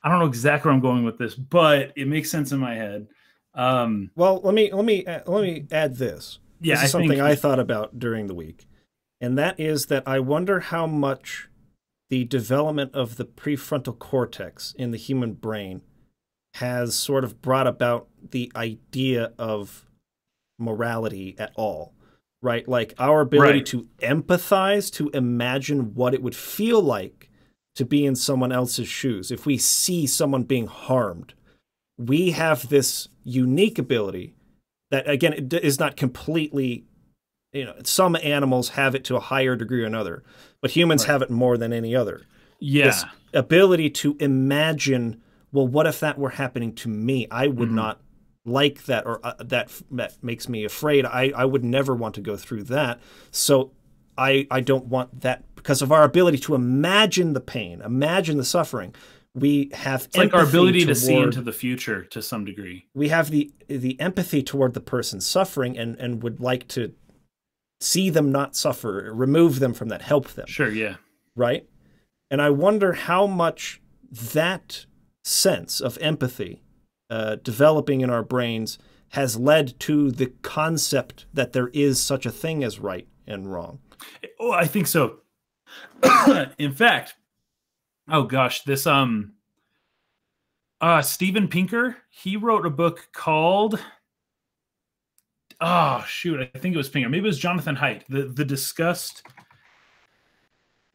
I don't know exactly where I'm going with this, but it makes sense in my head. Well, let me add this. Yeah, This I is something think I thought about during the week, and that is that I wonder how much the development of the prefrontal cortex in the human brain has sort of brought about the idea of morality at all, right? Like our ability right. to empathize, to imagine what it would feel like to be in someone else's shoes. If we see someone being harmed, we have this unique ability that, again, it is not completely, some animals have it to a higher degree or another, but humans Right. have it more than any other. Yeah. This ability to imagine, well, what if that were happening to me? I would not like that, or that makes me afraid. I would never want to go through that. So I don't want that, because of our ability to imagine the pain, imagine the suffering. We have It's like our ability toward, to see into the future to some degree. we have the empathy toward the person suffering, and would like to see them not suffer, remove them from that, help them. Sure, yeah. Right? And I wonder how much that sense of empathy developing in our brains has led to the concept that there is such a thing as right and wrong. Oh, I think so. In fact, oh gosh, this Steven Pinker, he wrote a book called, oh shoot, I think it was Pinker. Maybe it was Jonathan Haidt, the Disgust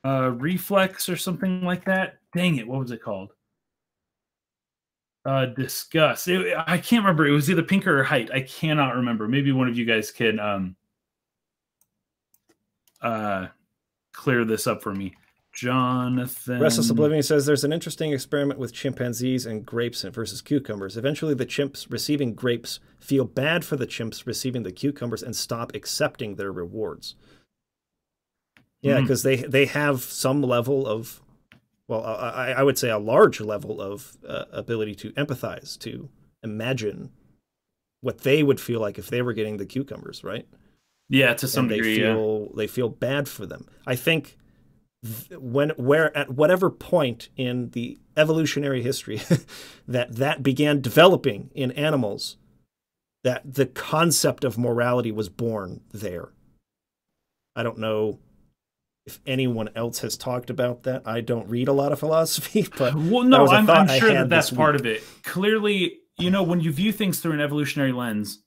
Reflex or something like that. Dang it, what was it called? Disgust. I can't remember. It was either Pinker or Haidt. I cannot remember. Maybe one of you guys can clear this up for me. Jonathan. Restless Oblivion says there's an interesting experiment with chimpanzees and grapes versus cucumbers. Eventually, the chimps receiving grapes feel bad for the chimps receiving the cucumbers and stop accepting their rewards. Yeah, because they have some level of, well, I would say a large level of ability to empathize, to imagine what they would feel like if they were getting the cucumbers, right? Yeah, to some degree, they feel bad for them. I think at whatever point in the evolutionary history that began developing in animals, that the concept of morality was born there. I don't know if anyone else has talked about that. I don't read a lot of philosophy, but well, no, I'm sure that's part of it. Clearly, when you view things through an evolutionary lens,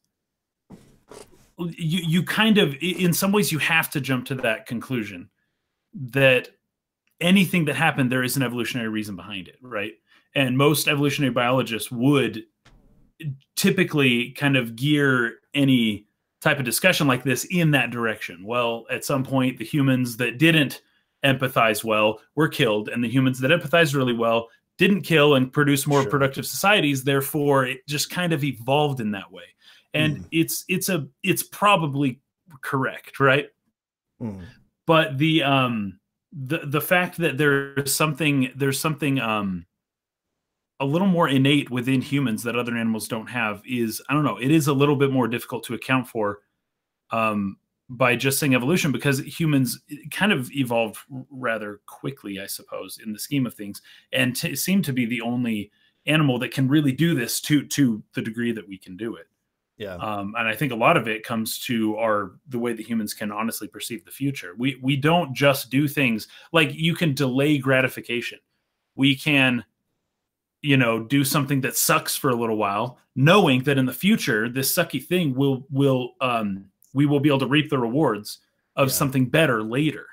you kind of, in some ways, you have to jump to that conclusion that anything that happened, there is an evolutionary reason behind it, right? And most evolutionary biologists would typically kind of gear any type of discussion like this in that direction. Well, at some point, the humans that didn't empathize well were killed, and the humans that empathized really well didn't kill and produce more productive societies. Therefore, it just kind of evolved in that way. And it's probably correct, right? But the fact that there's something a little more innate within humans that other animals don't have is, I don't know, it is a little bit more difficult to account for by just saying evolution, because humans kind of evolved rather quickly, I suppose, in the scheme of things, and seem to be the only animal that can really do this to the degree that we can do it. Yeah. And I think a lot of it comes to the way that humans can honestly perceive the future. We don't just do things like, you can delay gratification. We can, do something that sucks for a little while, knowing that in the future, this sucky thing we will be able to reap the rewards of something better later.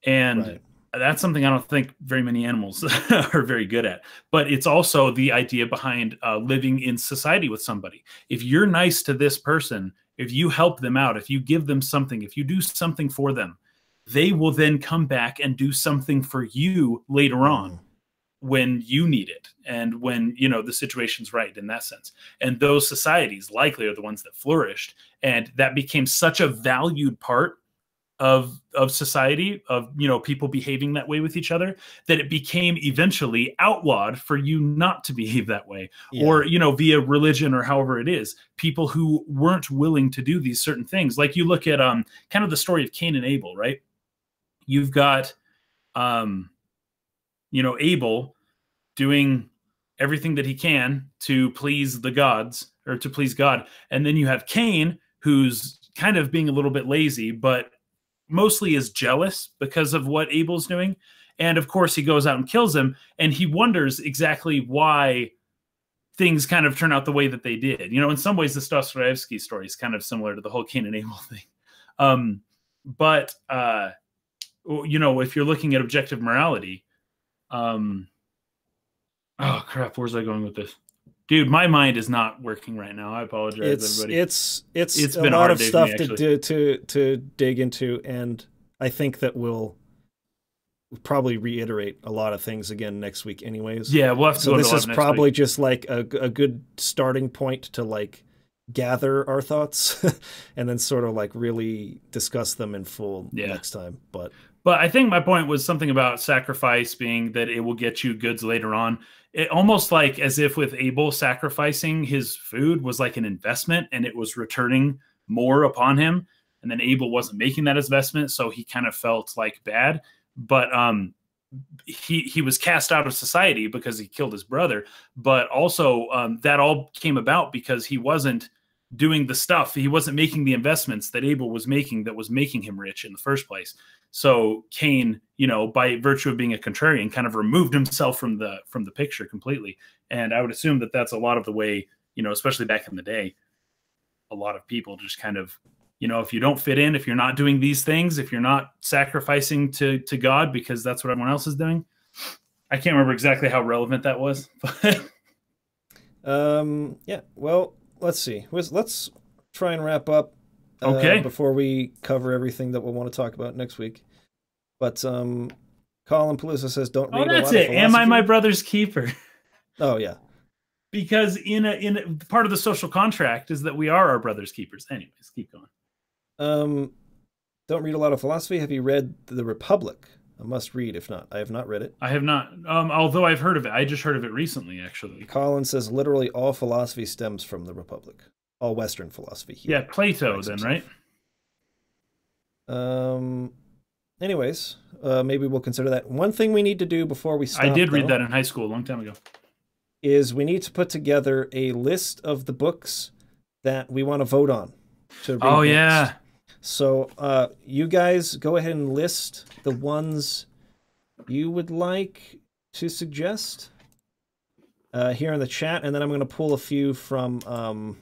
And that's something I don't think very many animals are very good at. But it's also the idea behind living in society with somebody. If you're nice to this person, if you help them out, if you give them something, if you do something for them, they will then come back and do something for you later on when you need it, and when the situation's right, in that sense. And those societies likely are the ones that flourished, and that became such a valued part of society, of, you know, people behaving that way with each other, that it became eventually outlawed for you not to behave that way. Yeah. Or, you know, via religion or however it is, people who weren't willing to do these certain things. Like you look at kind of the story of Cain and Abel, right? You've got you know, Abel doing everything that he can to please the gods, or to please God. And then you have Cain, who's kind of being a little bit lazy, but mostly is jealous because of what Abel's doing. And of course, he goes out and kills him, and he wonders exactly why things kind of turn out the way that they did. You know, in some ways, the Dostoevsky story is kind of similar to the whole Cain and Abel thing. But you know, if you're looking at objective morality, oh crap, where's I going with this? Dude, my mind is not working right now. I apologize, everybody. It's It's a been a lot hard of day for stuff me, to dig into, and I think that we'll probably reiterate a lot of things again next week anyways. Yeah, we'll have to So go this to a lot is of next probably week. just like a good starting point to like gather our thoughts and then sort of like really discuss them in full next time. But I think my point was something about sacrifice being that it will get you goods later on. It almost like as if with Abel, sacrificing his food was like an investment and it was returning more upon him. And then Abel wasn't making that investment, so he kind of felt like bad. But he was cast out of society because he killed his brother. But also that all came about because he wasn't doing the stuff. He wasn't making the investments that Abel was making that was making him rich in the first place. So Cain, you know, by virtue of being a contrarian, kind of removed himself from the picture completely. And I would assume that that's a lot of the way, you know, especially back in the day, a lot of people just kind of, you know, if you don't fit in, if you're not doing these things, if you're not sacrificing to God because that's what everyone else is doing. I can't remember exactly how relevant that was. yeah, well, let's see. Let's try and wrap up okay, before we cover everything that we'll want to talk about next week. But Colin Palooza says, "Don't read." Oh, that's a lot it. Of Am I my brother's keeper? Oh yeah, because in a part of the social contract is that we are our brother's keepers. Anyways, keep going. Don't read a lot of philosophy. Have you read The Republic? A must read. If not, I have not read it. I have not. Although I've heard of it. I just heard of it recently, actually. Colin says literally all philosophy stems from The Republic. All Western philosophy. Yeah, Plato then, right? Anyways, maybe we'll consider that. One thing we need to do before we stop. I did read that in high school a long time ago. Is we need to put together a list of the books that we want to vote on. To read oh, next. Yeah. So you guys go ahead and list the ones you would like to suggest here in the chat, and then I'm going to pull a few from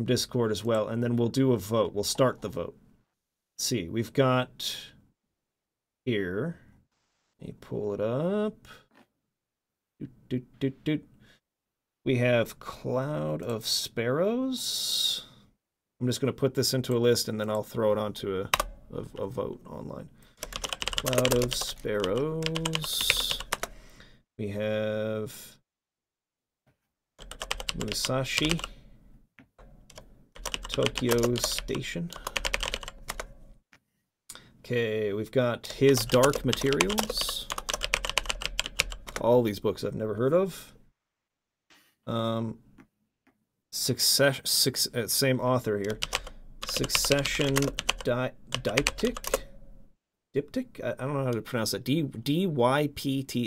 Discord as well, and then we'll do a vote. We'll start the vote. Let's see, we've got here. Let me pull it up. We have Cloud of Sparrows. I'm just going to put this into a list, and then I'll throw it onto a vote online. Cloud of Sparrows. We have Musashi. Tokyo Station. Okay, we've got His Dark Materials. All these books I've never heard of. Same author here. Succession Diptych? Diptych? I don't know how to pronounce that. Dyptic.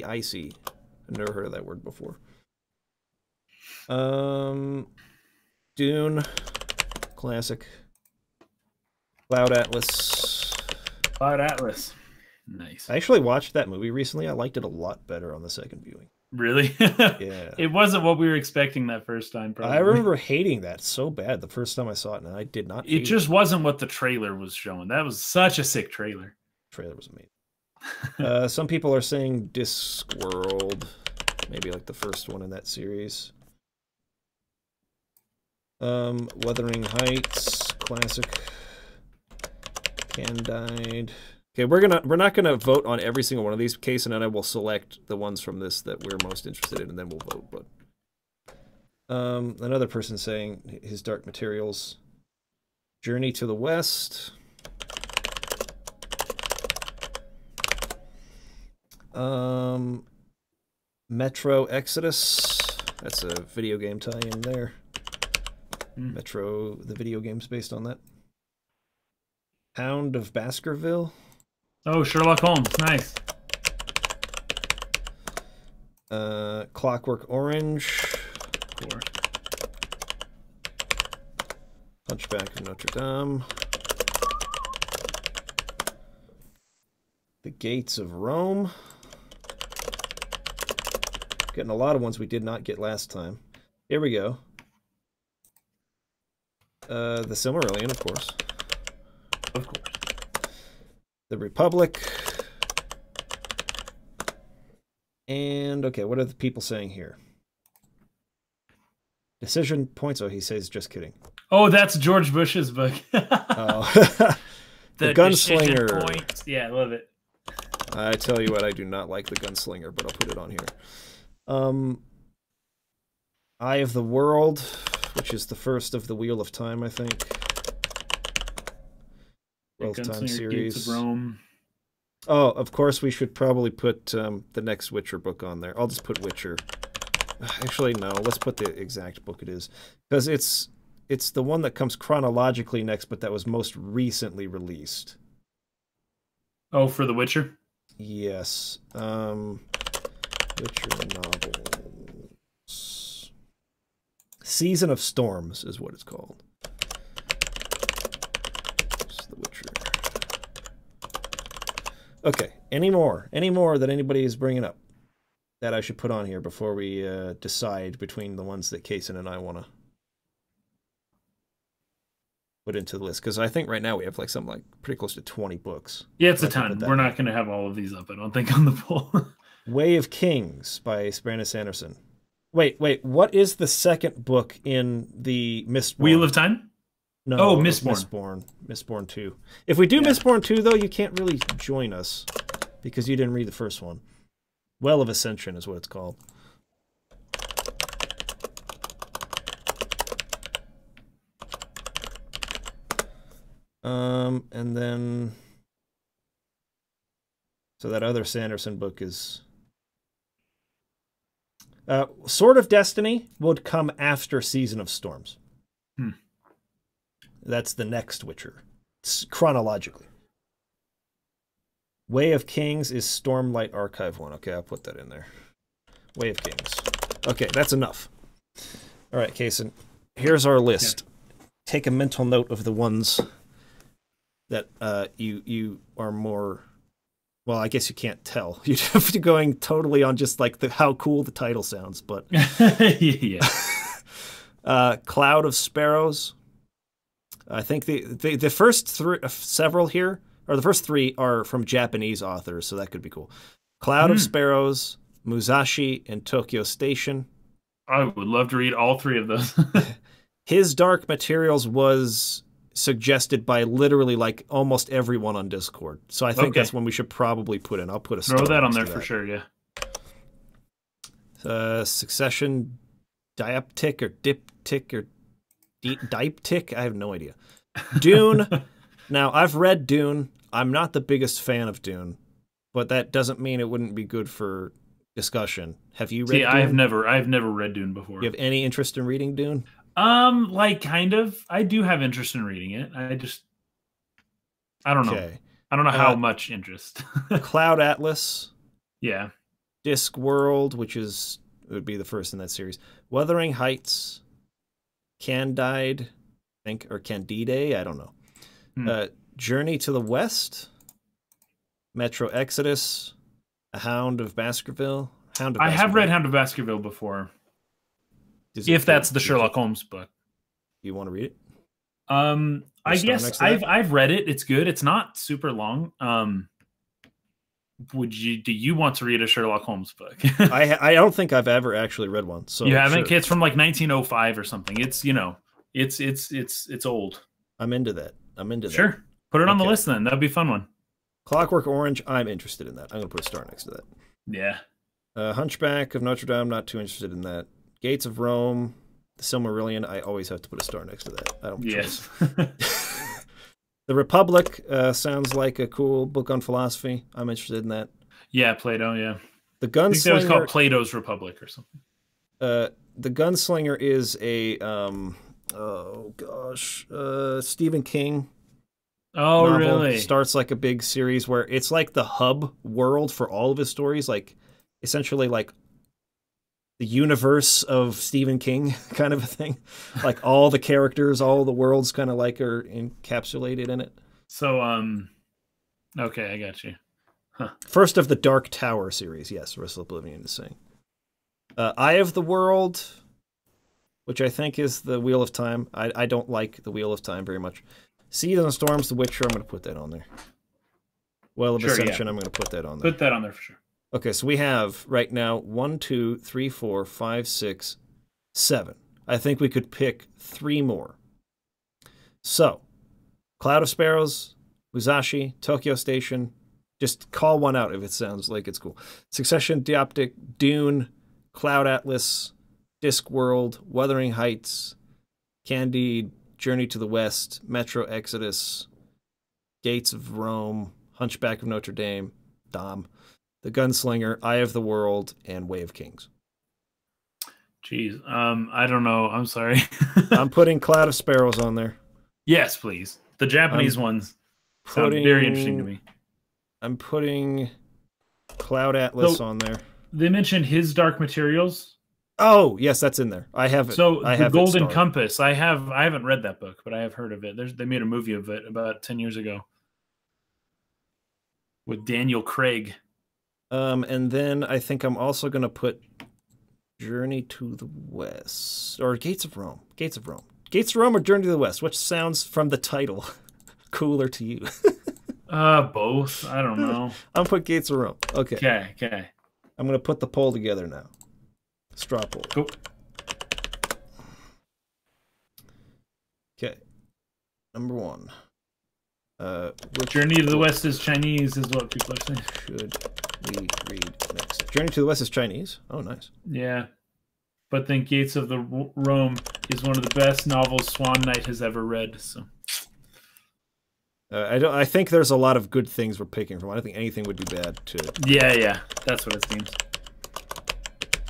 I've never heard of that word before. Dune. Classic. Cloud Atlas. Cloud Atlas. Nice. I actually watched that movie recently. I liked it a lot better on the second viewing. Really? Yeah. It wasn't what we were expecting that first time, probably. I remember hating that so bad the first time I saw it, and I did not It just wasn't what the trailer was showing. That was such a sick trailer. The trailer was amazing. Some people are saying Discworld. Maybe like the first one in that series. Wuthering Heights. Classic. Candide. Okay, we're not gonna vote on every single one of these. Case and I will select the ones from this that we're most interested in, and then we'll vote. But another person saying His Dark Materials, Journey to the West, Metro Exodus. That's a video game tie-in there. Metro, the video game's based on that. Hound of Baskerville. Oh, Sherlock Holmes. Nice. Clockwork Orange. Of course. Hunchback of Notre Dame. The Gates of Rome. Getting a lot of ones we did not get last time. Here we go. The Silmarillion, of course. Of course. The Republic. And, okay, what are the people saying here? Decision points. Oh, he says, just kidding. Oh, that's George Bush's book. Oh. The Decision Gunslinger. Points. Yeah, I love it. I tell you what, I do not like the Gunslinger, but I'll put it on here. Eye of the World, which is the first of the Wheel of Time, I think. Wheel of Time series. Gates of Rome. Oh, of course, we should probably put the next Witcher book on there. I'll just put Witcher. Actually, no. Let's put the exact book it is, because it's the one that comes chronologically next, but that was most recently released. Oh, for The Witcher? Yes. Witcher novels. Season of Storms is what it's called. It's The Witcher. Okay. Any more that anybody is bringing up that I should put on here before we decide between the ones that Kaysen and I want to put into the list? Because I think right now we have like something like pretty close to 20 books. Yeah, it's a ton. We're not going to have all of these up, I don't think, on the poll. Way of Kings by Brandon Sanderson. Wait. What is the second book in the Mistborn? Wheel of Time? No. Oh, Mistborn. Mistborn 2. If we do Mistborn 2, though, you can't really join us because you didn't read the first one. Well of Ascension is what it's called. And then... So that other Sanderson book is... Sword of Destiny would come after Season of Storms. That's the next Witcher, chronologically. Way of Kings is Stormlight Archive 1. Okay, I'll put that in there. Way of Kings. Okay, that's enough. All right, Kaysen, here's our list. Yeah. Take a mental note of the ones that you are more... Well, I guess you can't tell. You'd have to going totally on just like how cool the title sounds, but... Yeah. Cloud of Sparrows. I think the first several here, or the first three, are from Japanese authors, so that could be cool. Cloud of Sparrows, Musashi, and Tokyo Station. I would love to read all three of those. His Dark Materials was suggested by literally like almost everyone on Discord, so I think that's one we should probably put in. I'll put a throw that on there for sure. Yeah. Succession, Diaptic or Diptych or Diptych. I have no idea. Dune. Now I've read Dune. I'm not the biggest fan of Dune, but that doesn't mean it wouldn't be good for discussion. Have you read Dune? I've never read Dune before. You have any interest in reading Dune? Like kind of. I do have interest in reading it. I don't know. I don't know how much interest. Cloud Atlas. Yeah. Discworld, which would be the first in that series. Wuthering Heights. Candide, I think, or Candide, I don't know. Journey to the West. Metro Exodus. A Hound of Baskerville. I have read Hound of Baskerville before. If that's the Sherlock Holmes book. You want to read it? I guess I've read it. It's good. It's not super long. Do you want to read a Sherlock Holmes book? I don't think I've ever actually read one. So you haven't? Sure. It's from like 1905 or something. It's it's old. I'm into that. Sure. Put it on the list then. That'd be a fun one. Clockwork Orange, I'm interested in that. I'm gonna put a star next to that. Yeah. Hunchback of Notre Dame, not too interested in that. Gates of Rome, the Silmarillion, I always have to put a star next to that. I don't. Yes. The Republic sounds like a cool book on philosophy. I'm interested in that. Yeah, Plato. Yeah, The I think that was called gunslinger, Plato's Republic or something. the gunslinger is a oh gosh, Stephen King Oh, novel. really? Starts like a big series where it's like the hub world for all of his stories, like essentially like the universe of Stephen King kind of a thing. Like all the characters, all the worlds kind of like are encapsulated in it. So, okay, I got you. Huh. First of the Dark Tower series, yes, Russell Oblivion is saying. Eye of the World, which I think is the Wheel of Time. I don't like the Wheel of Time very much. Seas and Storms, The Witcher, I'm going to put that on there. Well of Sure, Ascension, yeah. I'm going to put that on there. Put that on there for sure. Okay, so we have right now 1, 2, 3, 4, 5, 6, 7. I think we could pick 3 more. So, Cloud of Sparrows, Musashi, Tokyo Station. Just call one out if it sounds like it's cool. Succession, Dioptic, Dune, Cloud Atlas, Discworld, Wuthering Heights, Candide, Journey to the West, Metro Exodus, Gates of Rome, Hunchback of Notre Dame, Dom, The Gunslinger, Eye of the World, and Way of Kings. Jeez, I don't know. I'm sorry. I'm putting Cloud of Sparrows on there. Yes, please. The Japanese ones sound very interesting to me. I'm putting Cloud Atlas on there. They mentioned His Dark Materials. Oh, yes, that's in there. I have it. So I the have Golden it Compass. I haven't read that book, but I have heard of it. They made a movie of it about 10 years ago with Daniel Craig. And then I think I'm also going to put Journey to the West or Gates of Rome. Gates of Rome. Gates of Rome or Journey to the West? Which sounds from the title cooler to you? Both. I don't know. I'm gonna put Gates of Rome. Okay. Okay. I'm gonna put the poll together now. Straw poll. Cool. Okay. Number 1. Journey to the West is Chinese, is what people are saying. Should we read next? Journey to the West is Chinese. Oh, nice. Yeah. But then Gates of the Rome is one of the best novels Swan Knight has ever read. So. I think there's a lot of good things we're picking from. I don't think anything would be bad to. Yeah. That's what it seems.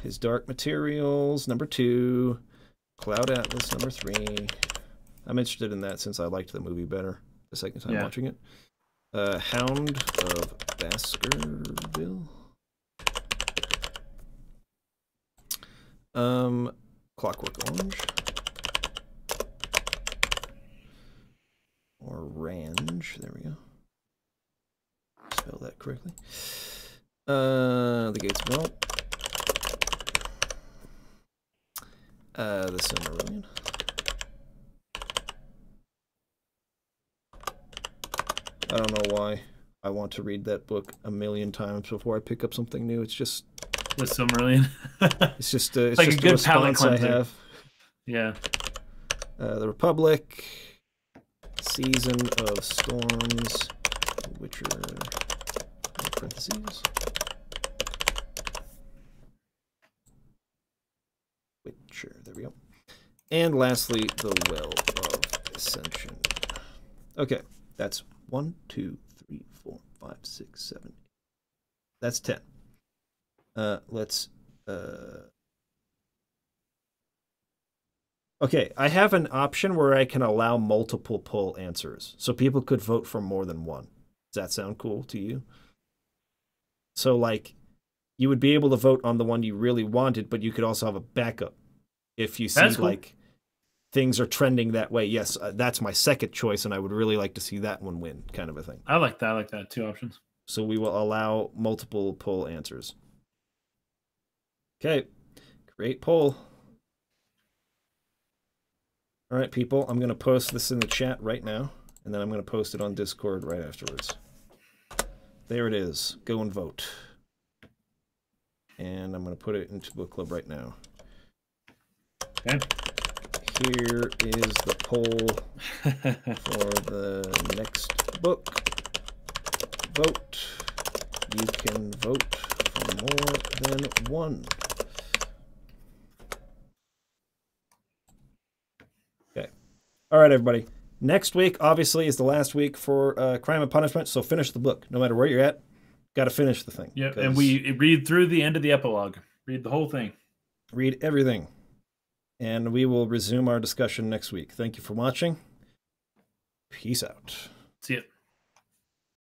His Dark Materials, number 2. Cloud Atlas, number 3. I'm interested in that since I liked the movie better the second time watching it. Hound of Baskerville. Clockwork Orange. Orange. There we go. Spell that correctly. The Gates of Bell. The Silmarillion. I don't know why I want to read that book a million times before I pick up something new. It's just The Silmarillion. it's just it's like just a good response I have. Yeah. The Republic, Season of Storms, Witcher, parentheses. Witcher, there we go. And lastly, the Well of Ascension. Okay, that's 1, 2, 3, 4, 5, 6, 7, 8. That's 10. Let's okay, I have an option where I can allow multiple poll answers. So people could vote for more than one. Does that sound cool to you? So like you would be able to vote on the one you really wanted, but you could also have a backup if you see cool. like things are trending that way. Yes, that's my second choice, and I would really like to see that one win, kind of a thing. I like that. I like that. 2 options. So we will allow multiple poll answers. Okay, create poll. All right, people, I'm going to post this in the chat right now, and then I'm going to post it on Discord right afterwards. There it is. Go and vote. And I'm going to put it into book club right now. Okay. Here is the poll for the next book. Vote. You can vote for more than one. Okay. All right, everybody. Next week, obviously, is the last week for Crime and Punishment, so finish the book. No matter where you're at, Got to finish the thing. Yep, and we read through the end of the epilogue. Read the whole thing. Read everything. And we will resume our discussion next week. Thank you for watching. Peace out. See ya.